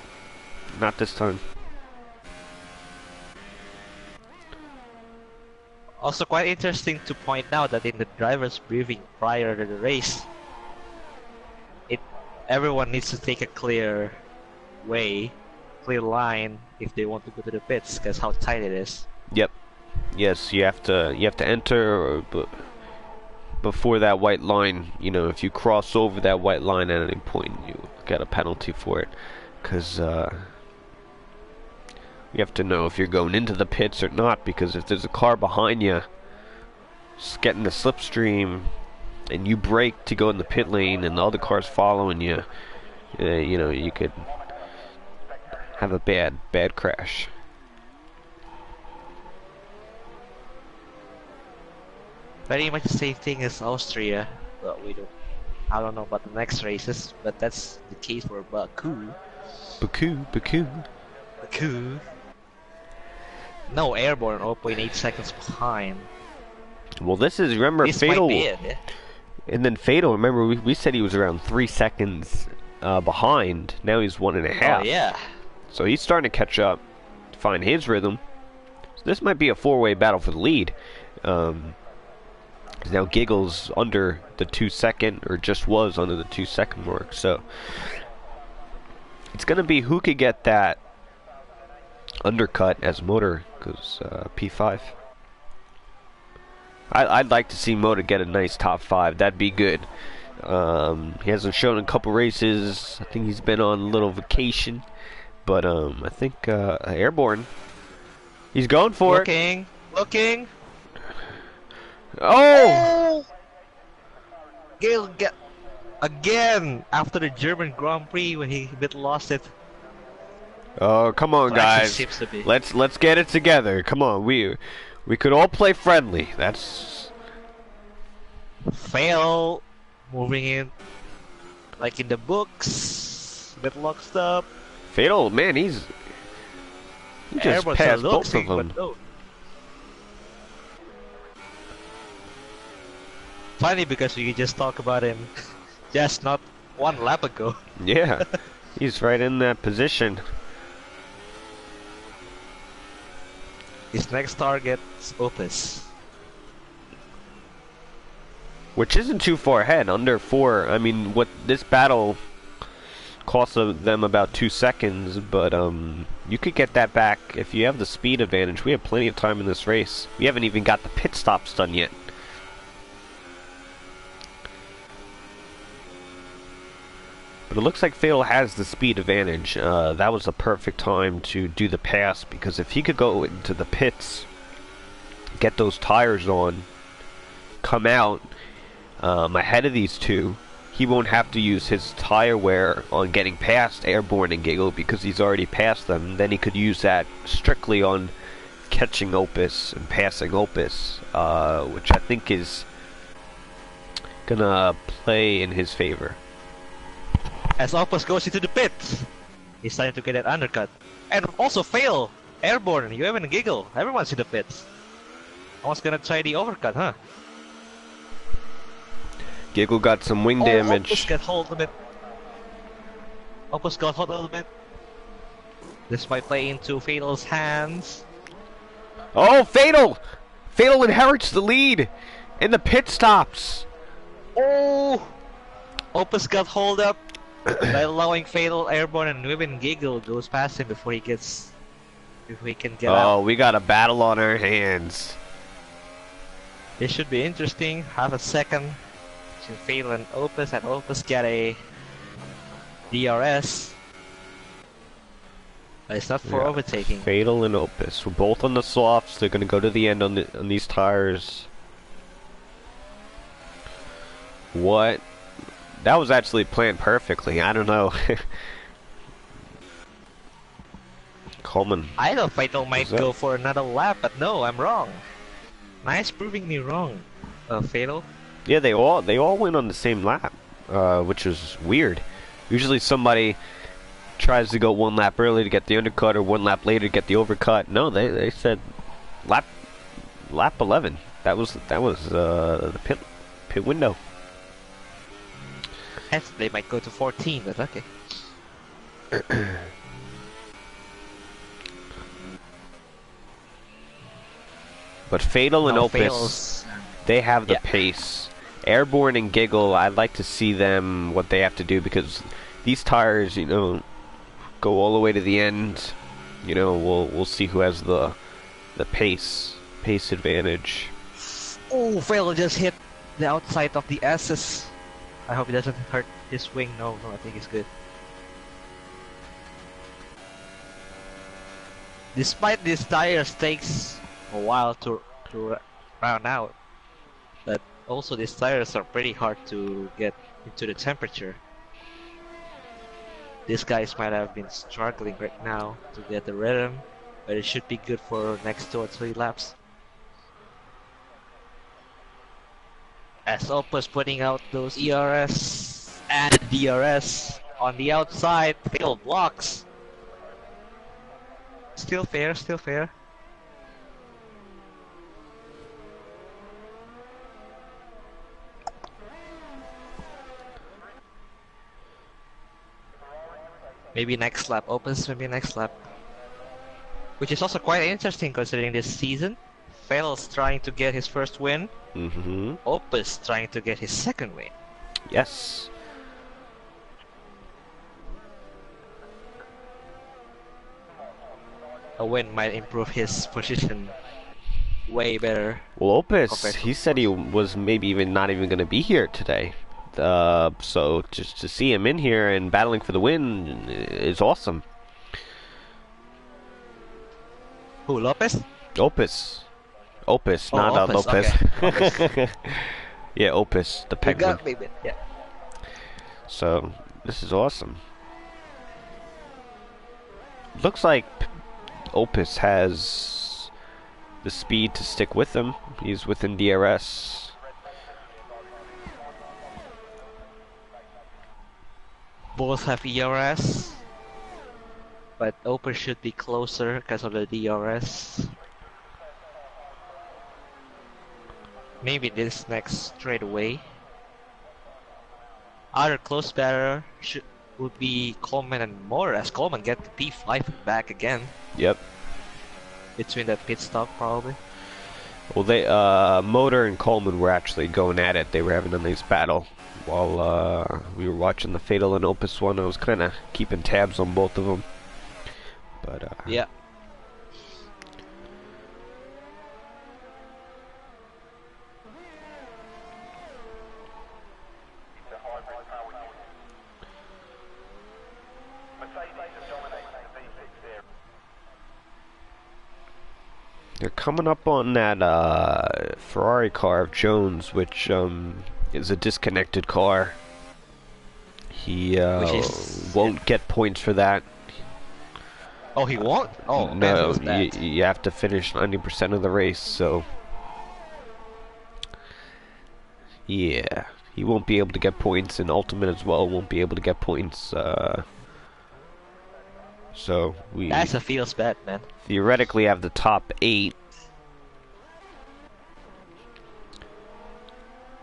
Not this time. Also quite interesting to point out that in the driver's briefing prior to the race, everyone needs to take a clear line if they want to go to the pits, because how tight it is. Yep. Yes, you have to enter before that white line. You know, if you cross over that white line at any point, you get a penalty for it, because you have to know if you're going into the pits or not, because if there's a car behind you just getting the slipstream and you brake to go in the pit lane and the other car's following you, you know, you could have a bad crash. Very much the same thing as Austria, but I don't know about the next races, but that's the case for Baku. Baku. No, Airborne 0.8 seconds behind. Well, this is, remember, This Fatal. might be it, yeah. And then Fatal, remember, we said he was around 3 seconds behind. Now he's 1.5. Oh yeah. So he's starting to catch up, find his rhythm. So this might be a 4-way battle for the lead. 'Cause now Giggle's under the 2 second, or just was under the 2 second mark. So it's going to be who could get that undercut as Motor goes P5. I'd like to see Motor get a nice top 5. That'd be good. He hasn't shown a couple races. I think he's been on a little vacation. But I think Airborne, he's going for it. Looking. Oh! Gale get again after the German Grand Prix when he a bit lost it. Oh, come on, So actually guys. seems to be. Let's get it together. Come on, we could all play friendly. That's Fail, moving in like in the books, bit locked up. Fatal. Man, he just Airbus passed are both of looking, them. but no. Funny because we just talked about him just not one lap ago. Yeah, he's right in that position. His next target is Opus. Which isn't too far ahead, under 4. I mean, what this battle cost them about 2 seconds, but you could get that back if you have the speed advantage. We have plenty of time in this race. We haven't even got the pit stops done yet. But it looks like Fatal has the speed advantage. That was the perfect time to do the pass, because if he could go into the pits, get those tires on, come out ahead of these two, he won't have to use his tire wear on getting past Airborne and Giggle because he's already passed them. Then he could use that strictly on catching Opus and passing Opus, which I think is gonna play in his favor. As Opus goes into the pit, he's starting to get that undercut. And also Fail, Airborne, you even Giggle, everyone's in the pits. I was gonna try the overcut, huh? Giggle got some wing damage. Opus got hold a bit. Opus got hold a little bit. This might play into Fatal's hands. Oh, Fatal! Fatal inherits the lead in the pit stops. Oh! Opus got hold up by allowing Fatal, Airborne, and even Giggle goes past him before he can get out. Oh, we got a battle on our hands. This should be interesting. Half a second between Fatal and Opus get a DRS. But it's not for Yeah. overtaking. Fatal and Opus. We're both on the softs. They're gonna go to the end on these tires. What? That was actually planned perfectly. I don't know. Coleman. I thought Fatal might that? go for another lap, but no, I'm wrong. Nice proving me wrong, Fatal. Yeah, they all went on the same lap, which is weird. Usually somebody tries to go one lap early to get the undercut, or one lap later to get the overcut. No, they said lap 11. That was the pit window. Yes, they might go to 14, but okay. But Fatal and No, Opus, Fatal's- they have the Yeah. pace. Airborne and Giggle, I'd like to see them what they have to do, because these tires, you know, go all the way to the end. You know, we'll see who has the pace advantage. Oh, Fatal just hit the outside of the S's. I hope it doesn't hurt his wing. No, I think it's good. Despite these tires takes a while to round out, but also these tires are pretty hard to get into the temperature. These guys might have been struggling right now to get the rhythm, but it should be good for next 2 or 3 laps. As Opus putting out those ERS and DRS on the outside, Fatal blocks. Still fair, still fair. Maybe next lap, Opus, maybe next lap. Which is also quite interesting considering this season. Fatal's trying to get his first win. Mm-hmm. Opus trying to get his second win. Yes. A win might improve his position way better. Well, Opus, Compared to he said he was maybe even not even going to be here today. So just to see him in here and battling for the win is awesome. Who, Lopez? Opus, Oh, not Opus, Lopez. okay. Yeah, Opus, the You penguin. got me, man. Yeah. So this is awesome. Looks like Opus has the speed to stick with him. He's within DRS. Both have ERS, but Open should be closer because of the DRS. Maybe this next straightaway. Other close batter would be Coleman and Moore, as Coleman get the P5 back again Yep. between the pit stop probably. Well, they Motor and Coleman were actually going at it. They were having a nice battle while we were watching the Fatal and Opus one. I was kind of keeping tabs on both of them. But Yeah. they're coming up on that Ferrari car of Jones, which is a disconnected car. He won't get points for that. Oh, he won't? Oh, man, that No, was bad. you have to finish 90% of the race, so yeah, he won't be able to get points, and Ultimate as well won't be able to get points. So we That's a feels bad, man. theoretically have the top 8,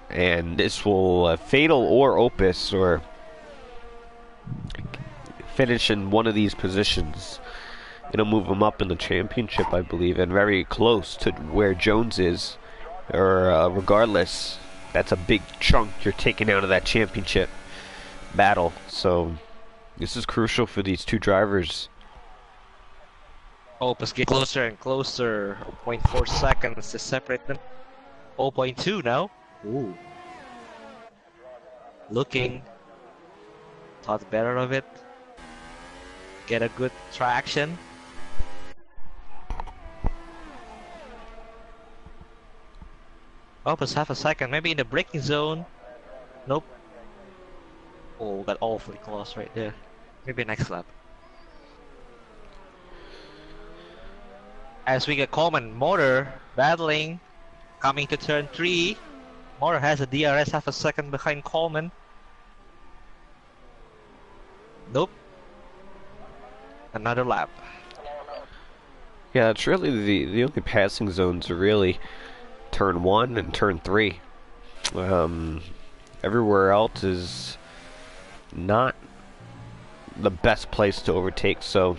and this will Fatal or Opus or finish in one of these positions. It'll move him up in the championship, I believe, and very close to where Jones is. Or regardless, that's a big chunk you're taking out of that championship battle. So this is crucial for these two drivers. Opus get closer and closer. 0.4 seconds to separate them. 0.2 now. Ooh. Looking. Thought better of it. Get a good traction. Opus half a second. Maybe in the braking zone. Nope. Oh, got awfully close right there. Maybe next lap. As we get Coleman Motor battling, coming to turn 3. Motor has a DRS half a second behind Coleman. Nope. Another lap. Yeah, that's really the only passing zones are really turn 1 and turn 3. Everywhere else is not the best place to overtake, so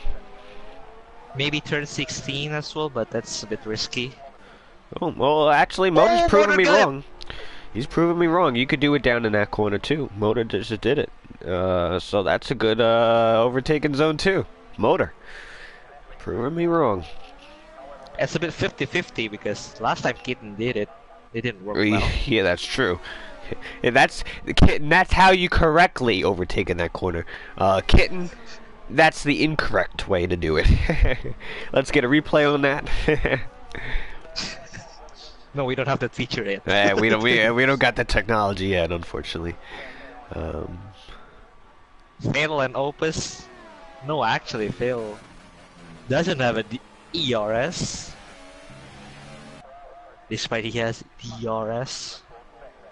Maybe turn 16 as well, but that's a bit risky. oh, well, actually, Motor's proving Motor me got it. wrong. He's proving me wrong. You could do it down in that corner too. Motor just did it. So that's a good overtaking zone too. Motor. Proving me wrong. It's a bit 50-50 because last time Keaton did it, it didn't work well. Yeah, that's true. And that's how you correctly overtake in that corner. Kitten, that's the incorrect way to do it. Let's get a replay on that. No, we don't have that feature yet. we don't got the technology yet, unfortunately. Fail and Opus. No, actually, Fail doesn't have a ERS. Despite he has DRS.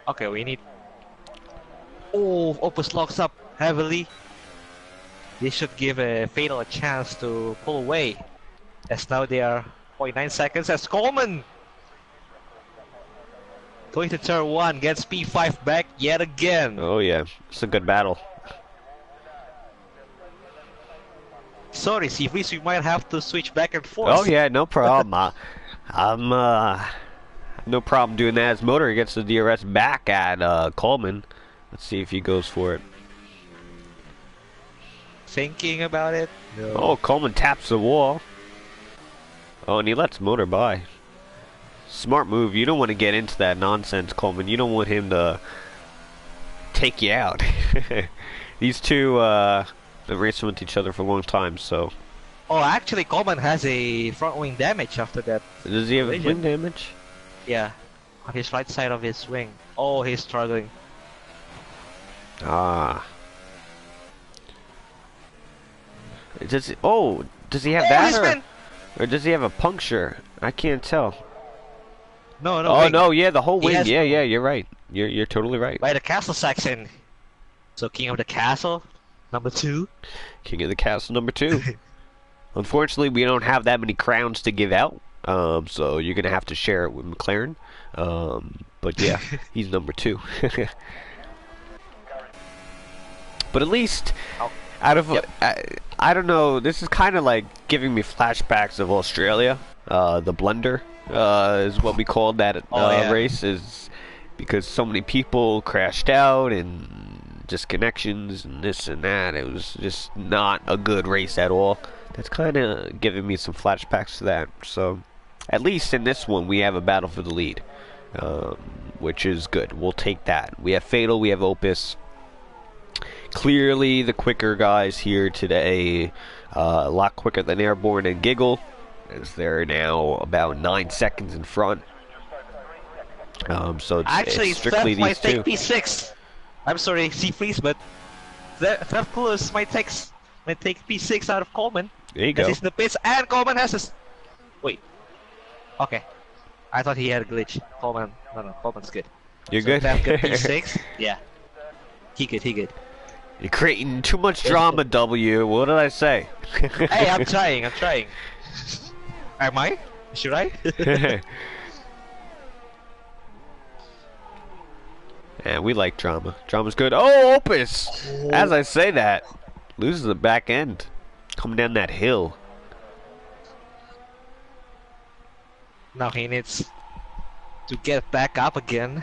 Okay, we need... Oh, Opus locks up heavily. This should give a Fatal a chance to pull away. As now they are 0.9 seconds as Coleman going to turn 1, gets P5 back yet again. Oh yeah, it's a good battle. Sorry, Seafreeze, we might have to switch back and forth. Oh yeah, no problem. I'm no problem doing that. As Motor gets the DRS back at Coleman. Let's see if he goes for it. Thinking about it? No. Oh, Coleman taps the wall. Oh, and he lets Motor by. Smart move. You don't want to get into that nonsense, Coleman. You don't want him to take you out. These two been racing with each other for a long time, so. Oh, actually, Coleman has a front wing damage after that. Does he have collision. wing damage? Yeah. on his right side of his wing. Oh, he's struggling. Ah. Does he have Oh, that he's been. or does he have a puncture? I can't tell. No, no, Oh wing. no, yeah, the whole He wing. has Yeah, yeah, you're right. You're totally right. by the castle section. So King of the Castle, number 2. King of the Castle number 2. Unfortunately, we don't have that many crowns to give out. So you're gonna have to share it with McLaren. But yeah, he's number 2. But at least, Oh, out of yep. I don't know. This is kind of like giving me flashbacks of Australia. The blunder is what we called that Oh, yeah. race, is because so many people crashed out and disconnections and this and that. It was just not a good race at all. That's kind of giving me some flashbacks to that. So, at least in this one, we have a battle for the lead, which is good. We'll take that. We have Fatal, we have Opus. Clearly, the quicker guys here today, a lot quicker than Airborne and Giggle, as they're now about 9 seconds in front. So Actually, it's strictly Theft might these take two. P6. I'm sorry, C-Freeze, but Theft Plus might take P6 out of Coleman. There you As go. he's in the pits, and Coleman has his. Wait. Okay. I thought he had a glitch. Coleman. No, Coleman's good. You're So good. Theft got P6. Yeah. He good. You're creating too much drama, W. What did I say? Hey, I'm trying. Am I? Should I? Yeah, we like drama. Drama's good. Oh, Opus! As I say that, loses the back end. Coming down that hill. Now he needs to get back up again.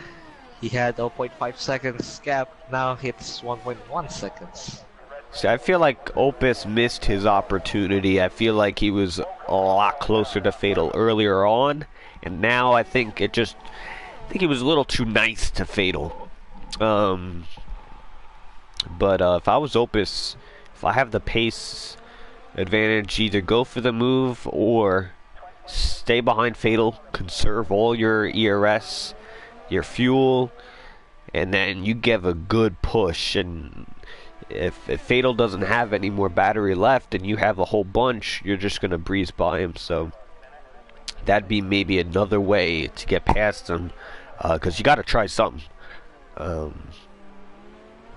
He had 0.5 seconds gap, now it's 1.1 seconds. See, I feel like Opus missed his opportunity. I feel like he was a lot closer to Fatal earlier on, and now I think he was a little too nice to Fatal. But if I was Opus, if I have the pace advantage, either go for the move or stay behind Fatal, conserve all your ERS, your fuel, and then you give a good push. And if Fatal doesn't have any more battery left and you have a whole bunch, you're just gonna breeze by him. So that'd be maybe another way to get past him, because you got to try something.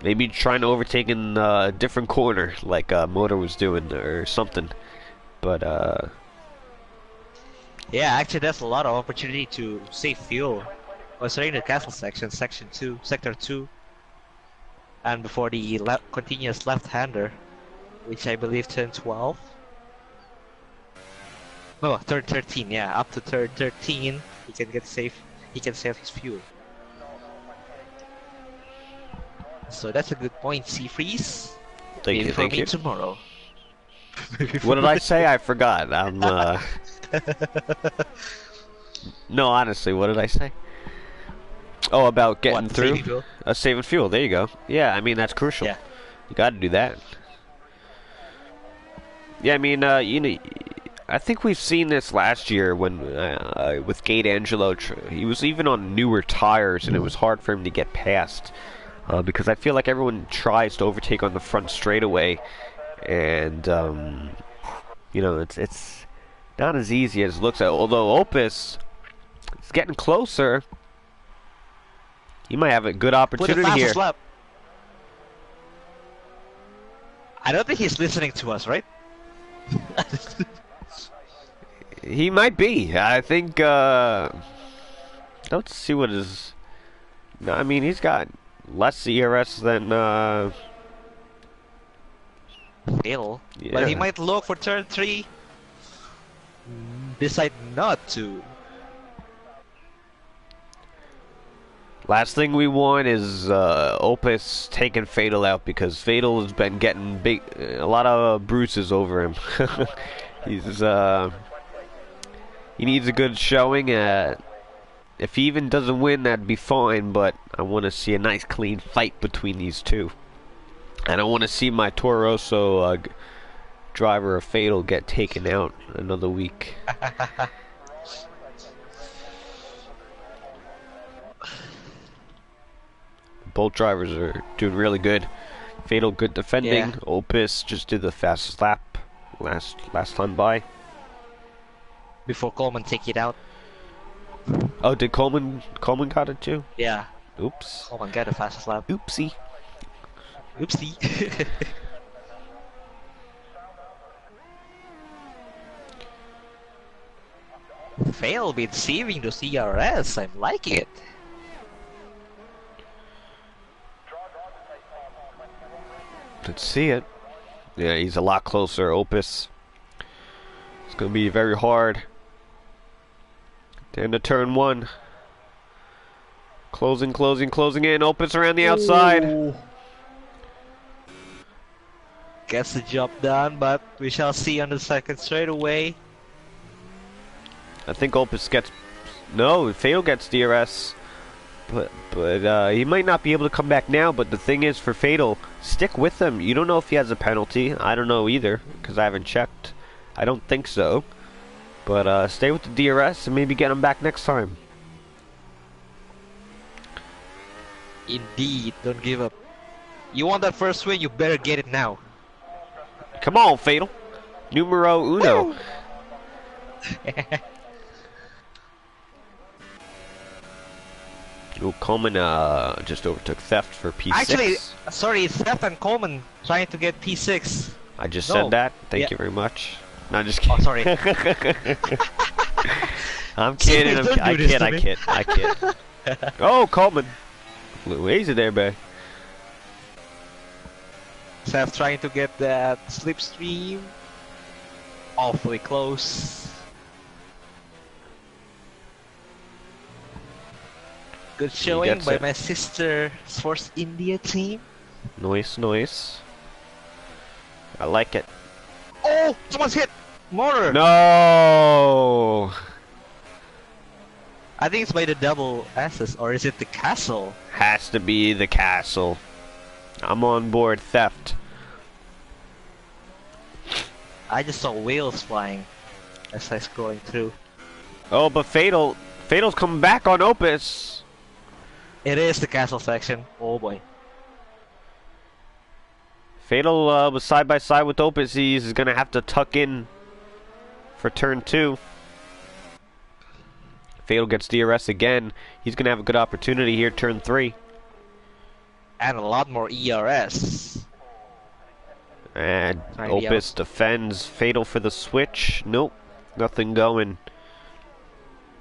Maybe trying to overtake in a different corner like Motor was doing or something. But Yeah, actually there's a lot of opportunity to save fuel. Considering the castle section, sector 2. And before the continuous left-hander, which I believe turned 12. No, turn 13, yeah, up to turn 13, he can save his fuel. So that's a good point, C-Freeze. thank you, for thank me you. tomorrow. What did I say? I forgot. No, honestly, what did I say? Oh, about getting What, through? saving fuel? Saving fuel. There you go. Yeah, I mean that's crucial. Yeah. You got to do that. Yeah, I mean, I think we've seen this last year when with Gate Angelo. He was even on newer tires, and it was hard for him to get past because I feel like everyone tries to overtake on the front straightaway, and it's not as easy as it looks. Although Opus is getting closer. You might have a good Put the opportunity here. fastest lap. I don't think he's listening to us, right? He might be. I think. Let's see what his. No, I mean he's got less ERS than. Ill. Yeah. But he might look for turn 3. Decide not to. Last thing we want is Opus taking Fatal out, because Fatal has been getting a lot of bruises over him. He needs a good showing. If he even doesn't win, that'd be fine, but I want to see a nice clean fight between these two. And I want to see my Toro Rosso driver of Fatal get taken out another week. Both drivers are doing really good. Fatal good defending. Yeah. Opus just did the fastest lap last time by. Before Coleman take it out. Oh, did Coleman got it too? Yeah. Oops. Coleman got the fastest lap. Oopsie. Oopsie. Fail been saving the CRS. I'm liking it. Let's see it. Yeah, he's a lot closer. Opus. It's gonna be very hard. Down to turn 1. Closing in. Opus around the outside. Ooh. Gets the job done, but we shall see on the second straightaway. I think Opus gets... No, Fatal gets DRS. But he might not be able to come back now, but the thing is, for Fatal, stick with him. You don't know if he has a penalty. I don't know either, because I haven't checked. I don't think so. But stay with the DRS and maybe get him back next time. Indeed, don't give up. You want that first win, you better get it now. Come on, Fatal. Numero uno. Oh, Coleman just overtook Theft for P6. Actually, sorry, it's Theft and Coleman trying to get P6. I just said that. Thank you very much. No, just kidding. Oh, sorry. I'm kidding. Don't do this to me. I kid. Oh, Coleman. Little easy there, babe. Theft trying to get that slipstream. Awfully close. Good showing by my sister's Force India team. Nice. I like it. Oh, someone's hit! Motor! No! I think it's by the double S's, or is it the castle? Has to be the castle. I'm on board Theft. I just saw whales flying as I scrolling through. Oh, but Fatal's coming back on Opus. It is the castle section. Oh boy. Fatal was side by side with Opus. He's gonna have to tuck in for turn 2. Fatal gets DRS again. He's gonna have a good opportunity here, turn 3. And a lot more ERS. And Opus defends. Fatal for the switch. Nope, nothing going.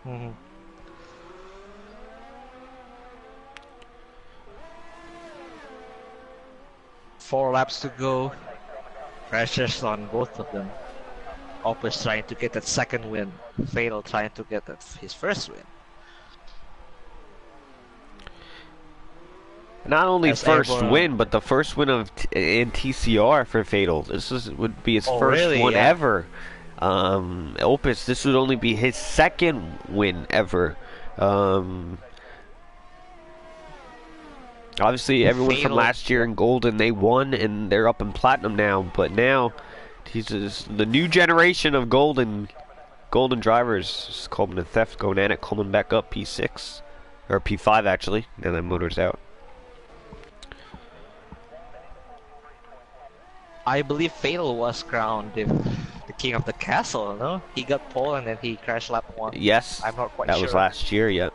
Mm-hmm. 4 laps to go. Pressures on both of them. Opus trying to get that second win. Fatal trying to get his first win. Not only As first everyone, win, but the first win of in TCR for Fatal. This would be his first really? one Yeah. ever. Opus, this would only be his second win ever. Obviously, everyone from last year in Golden, they won, and they're up in Platinum now. But now, he's just the new generation of Golden drivers. Coleman and Theft going at it. Coleman back up P6, or P5 actually. Now that motor's out. I believe Fatal was crowned the king of the castle, no? He got pole and then he crashed lap 1. Yes, I'm not quite sure. that was last year, yep.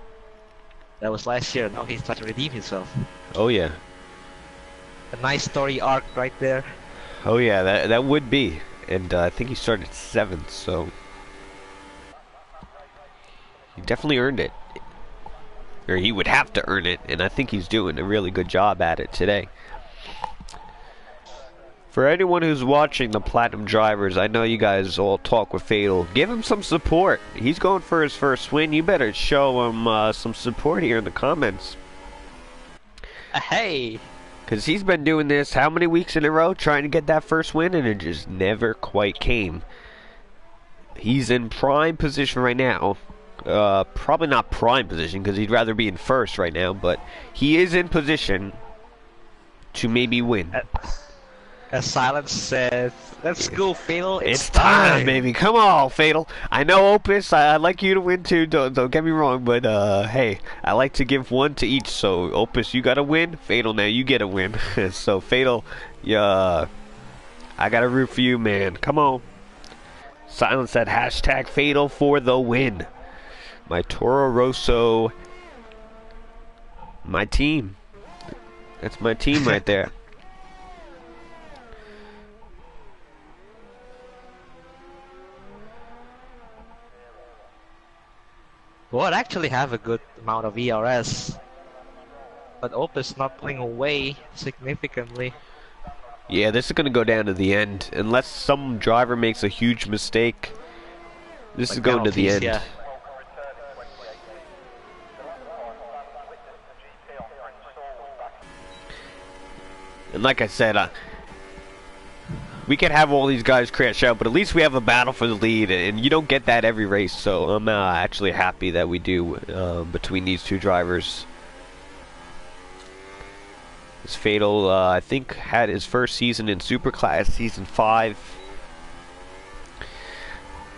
That was last year, now he's trying to redeem himself. Oh yeah. A nice story arc right there. Oh yeah, that would be. And I think he started 7th, so... He definitely earned it. Or he would have to earn it, and I think he's doing a really good job at it today. For anyone who's watching the Platinum Drivers, I know you guys all talk with Fatal. Give him some support. He's going for his first win. You better show him some support here in the comments. Hey! Because he's been doing this how many weeks in a row trying to get that first win, and it just never quite came. He's in prime position right now. Probably not prime position because he'd rather be in first right now, but he is in position to maybe win. As Silence says, let's go, Fatal. It's time, baby. Come on, Fatal. I know Opus. I'd like you to win too. Don't get me wrong, but hey, I like to give one to each. So Opus, you gotta win. Fatal, now you get a win. So Fatal, yeah, I gotta root for you, man. Come on. Silence that hashtag Fatal for the win. My Toro Rosso, my team. That's my team right there. Well, I actually have a good amount of ERS, but Opus not pulling away significantly. Yeah, this is going to go down to the end. Unless some driver makes a huge mistake, this is going to the end. Yeah. And like I said, we can have all these guys crash out, but at least we have a battle for the lead, and you don't get that every race, so I'm actually happy that we do between these two drivers. This Fatal, I think, had his first season in Superclass, Season 5.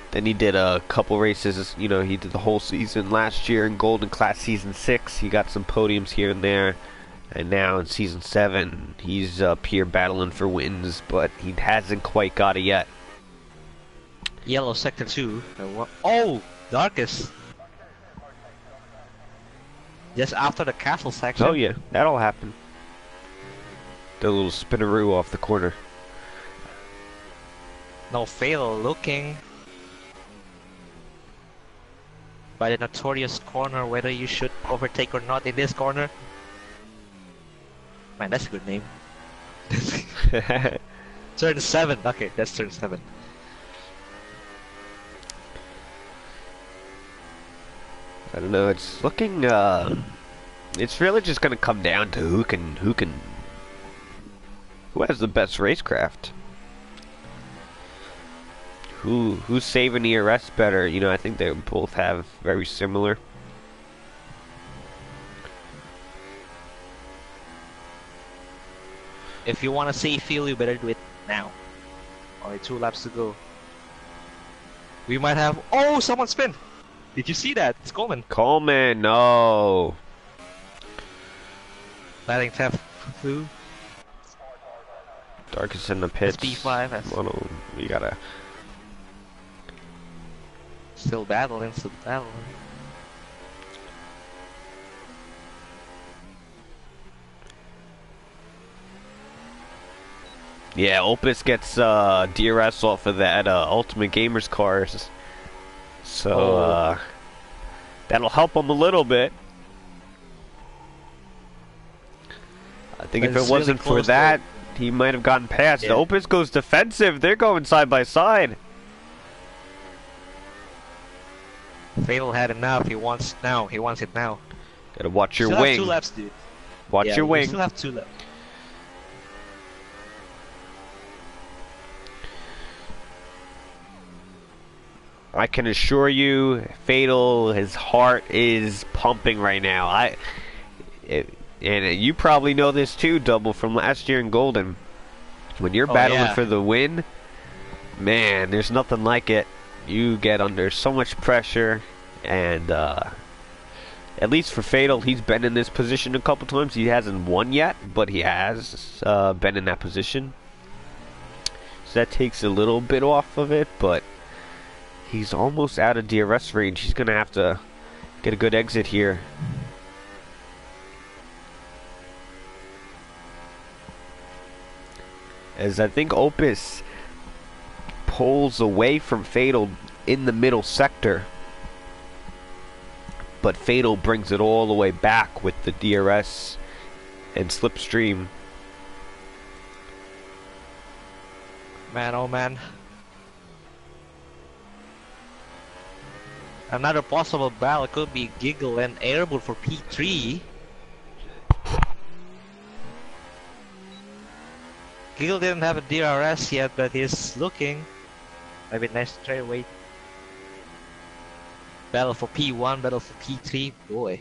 Then he did a couple races, you know, he did the whole season last year in Golden Class Season 6. He got some podiums here and there. And now in Season 7, he's up here battling for wins, but he hasn't quite got it yet. Yellow Sector 2. Oh! Darkest! Just after the castle section. Oh yeah, that'll happen. The little spinaroo off the corner. No Fatal looking by the notorious corner whether you should overtake or not in this corner. Man, that's a good name. Turn 7. Okay, that's turn 7. I don't know. It's looking. It's really just gonna come down to who has the best racecraft. Who's saving ERS better? You know, I think they both have very similar. If you want to save fuel, you better do it now. Only 2 laps to go. We might have... Oh, someone spin! Did you see that? It's Coleman. Coleman, no. Letting theft through. Darkest in the pits. SP5. Mono, you gotta... Still battling, still battling. Yeah, Opus gets DRS off of that Ultimate Gamers cars. So, that'll help him a little bit. I think if it wasn't for that, he might have gotten past. Yeah. Opus goes defensive. They're going side by side. Fatal had enough. He wants now. He wants it now. Gotta watch your still wing. Have 2 laps, dude. Watch your wing. Still have 2 laps. I can assure you, Fatal, his heart is pumping right now. And you probably know this too, Double, from last year in Golden. When you're battling for the win, man, there's nothing like it. You get under so much pressure, and at least for Fatal, he's been in this position a couple times. He hasn't won yet, but he has been in that position. So that takes a little bit off of it, but he's almost out of DRS range. He's going to have to get a good exit here. As I think Opus pulls away from Fatal in the middle sector. But Fatal brings it all the way back with the DRS and slipstream. Man, oh man. Another possible battle could be Giggle and Airboot for P3. Giggle didn't have a DRS yet, but he's looking. Maybe nice straightaway. Battle for P1, battle for P3. Boy.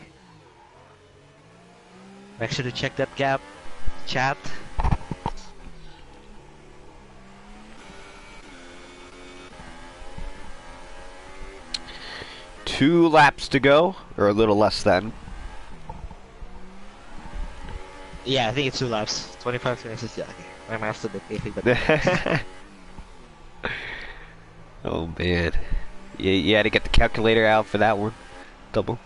Make sure to check that gap. Chat. 2 laps to go, or a little less than. Yeah, I think it's 2 laps. 25 minutes. Yeah, okay. My math's a bit iffy, but Oh man, you had to get the calculator out for that one. Double.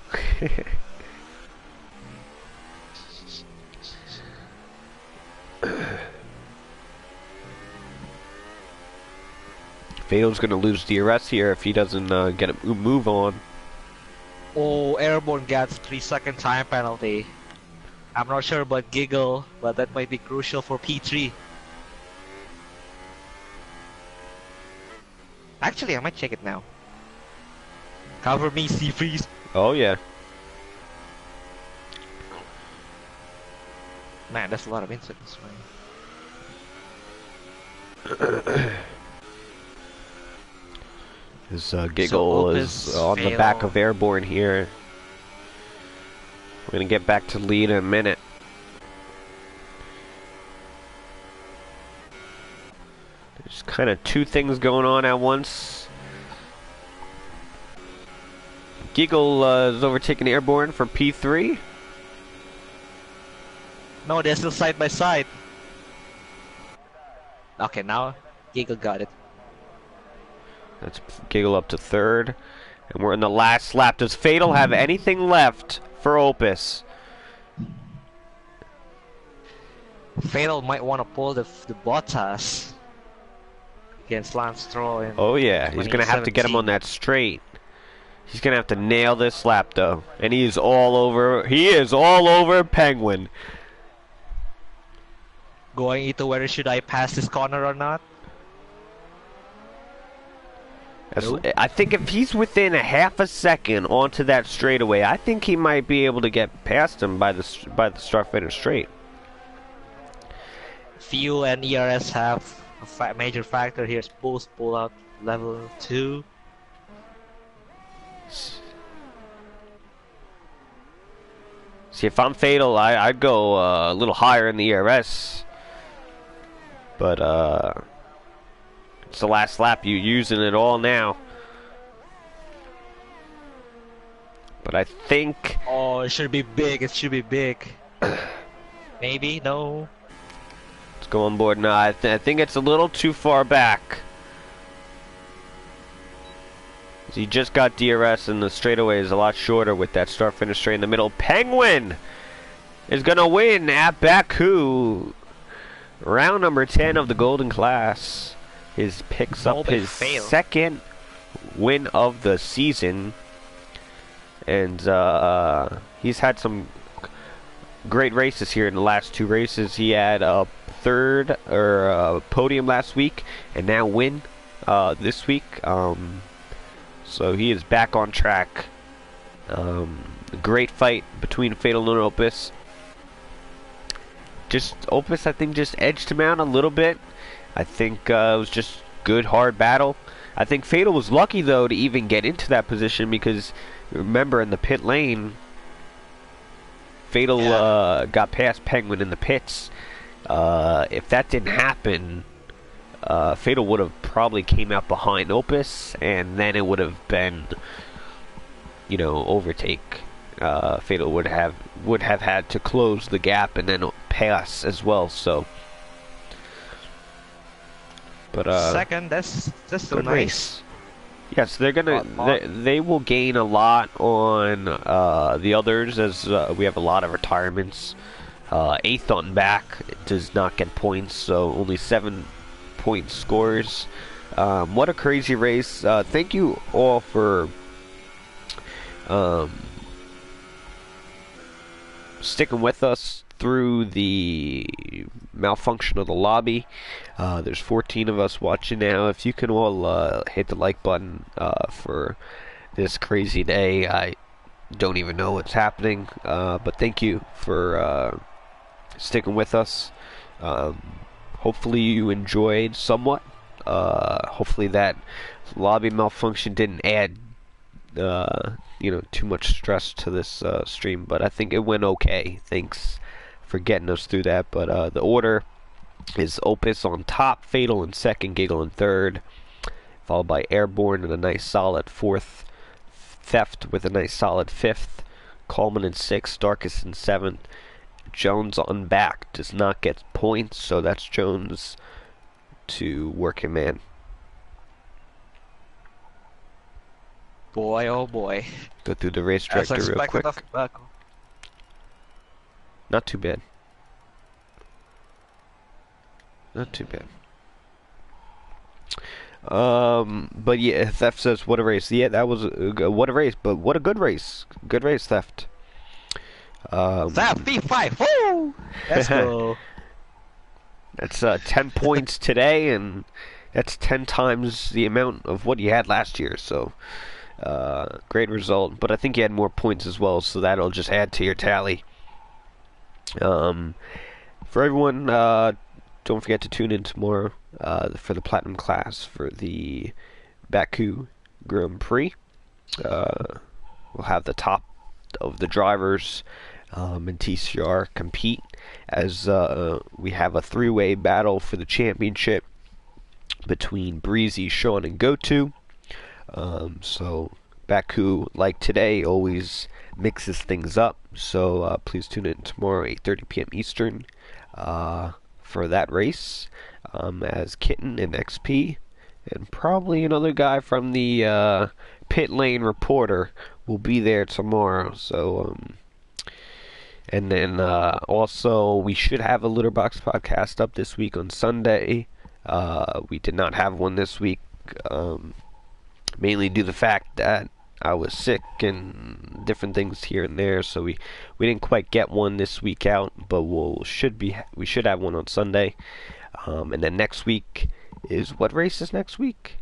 Fatal's gonna lose DRS here if he doesn't get a move on. oh, Airborne gets 3-second time penalty. I'm not sure about Giggle, but that might be crucial for P3. Actually, I might check it now. Cover me, Sea Freeze. Oh yeah. Man, that's a lot of incidents, His Giggle is on the back of Airborne here. We're gonna get back to lead in a minute. There's kind of 2 things going on at once. Giggle is overtaking Airborne for P3. No, they're still side by side. Okay, now Giggle got it. That's Giggle up to 3rd. And we're in the last lap. Does Fatal have anything left for Opus? Fatal might want to pull the Bottas against Lance Stroll. In Oh yeah, he's going to have to get him on that straight. He's going to have to nail this lap though. And he is all over Penguin. Going into whether should I pass this corner or not? Nope. I think if he's within a half a second onto that straightaway, I think he might be able to get past him by the start finish straight. Fuel and ERS have a major factor here. Boost pull out level 2. See, if I'm Fatal, I'd go a little higher in the ERS. But it's the last lap. You're using it all now. But I think... Oh, it should be big. It should be big. Maybe? No. Let's go on board now. I think it's a little too far back. He just got DRS and the straightaway is a lot shorter with that start-finish straight in the middle. Penguin is going to win at Baku. Round number 10 of the Golden Class. Picks up his second win of the season. And he's had some great races here in the last 2 races. He had a third or a podium last week and now win this week. So he is back on track. Great fight between Fatal and Opus. Opus, I think, just edged him out a little bit. I think it was just good, hard battle. I think Fatal was lucky, though, to even get into that position because, remember, in the pit lane, Fatal got past Penguin in the pits. If that didn't happen, Fatal would have probably came out behind Opus, and then it would have been, overtake. Fatal would have had to close the gap and then pass as well. So, but second, that's so nice. Race. Yes, they're gonna. They will gain a lot on the others as we have a lot of retirements. 8th on back does not get points, so only 7-point scores. What a crazy race! Thank you all for sticking with us through the malfunction of the lobby. There's 14 of us watching now. If you can all hit the like button for this crazy day. I don't even know what's happening, but thank you for sticking with us. Hopefully you enjoyed somewhat. Hopefully that lobby malfunction didn't add too much stress to this stream, but I think it went okay. Thanks for getting us through that. But the order is Opus on top, Fatal in second, Giggle in third, followed by Airborne in a nice solid fourth, Theft with a nice solid 5th. Coleman in 6th. Darkus in 7th. Jones on back does not get points, so that's Jones to Working Man. Boy, oh boy. Go through the race director real quick. Of Baku. Not too bad. Not too bad. But yeah, Theft says, what a race. Yeah, that was what a race, but what a good race. Good race, Theft. Theft, B5, woo! Let's go. That's 10 points today, and that's 10 times the amount of what you had last year, so great result. But I think you had more points as well, so that'll just add to your tally. For everyone, don't forget to tune in tomorrow for the Platinum class for the Baku Grand Prix. We'll have the top of the drivers in TCR compete as we have a 3-way battle for the championship between Breezy, Sean, and GoTo. So Baku, like today, always mixes things up. So please tune in tomorrow, 8:30 p.m. Eastern, for that race. As Kitten and XP, and probably another guy from the Pit Lane Reporter will be there tomorrow. So and then also we should have a Litterbox podcast up this week on Sunday. We did not have one this week, mainly due to the fact that I was sick and different things here and there, so we didn't quite get one this week out, but we should have one on Sunday. And then next week is, what race is next week?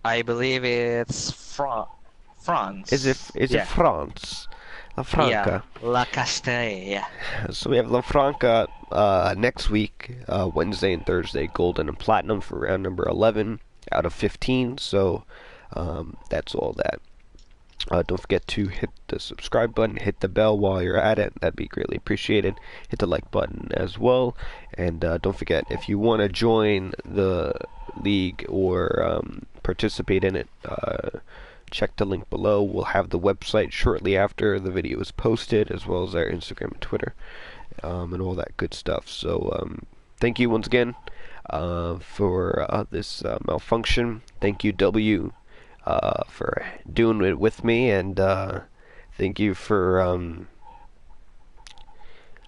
I believe it's France. Is it France? La Franca. Yeah, La Castella. So we have La Franca next week, Wednesday and Thursday, Golden and Platinum for round number 11 out of 15. So that's all that. Don't forget to hit the subscribe button, hit the bell while you're at it. That'd be greatly appreciated. Hit the like button as well. And don't forget, if you want to join the league or participate in it, check the link below. We'll have the website shortly after the video is posted, as well as our Instagram and Twitter, and all that good stuff. So thank you once again for this malfunction. Thank you, W, for doing it with me, and thank you for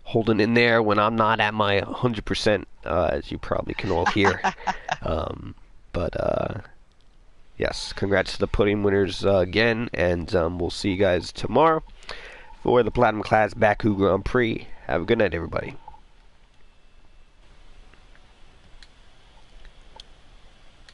holding in there when I'm not at my 100%, as you probably can all hear. But yes, congrats to the podium winners again, and we'll see you guys tomorrow for the Platinum Class Baku Grand Prix. Have a good night, everybody.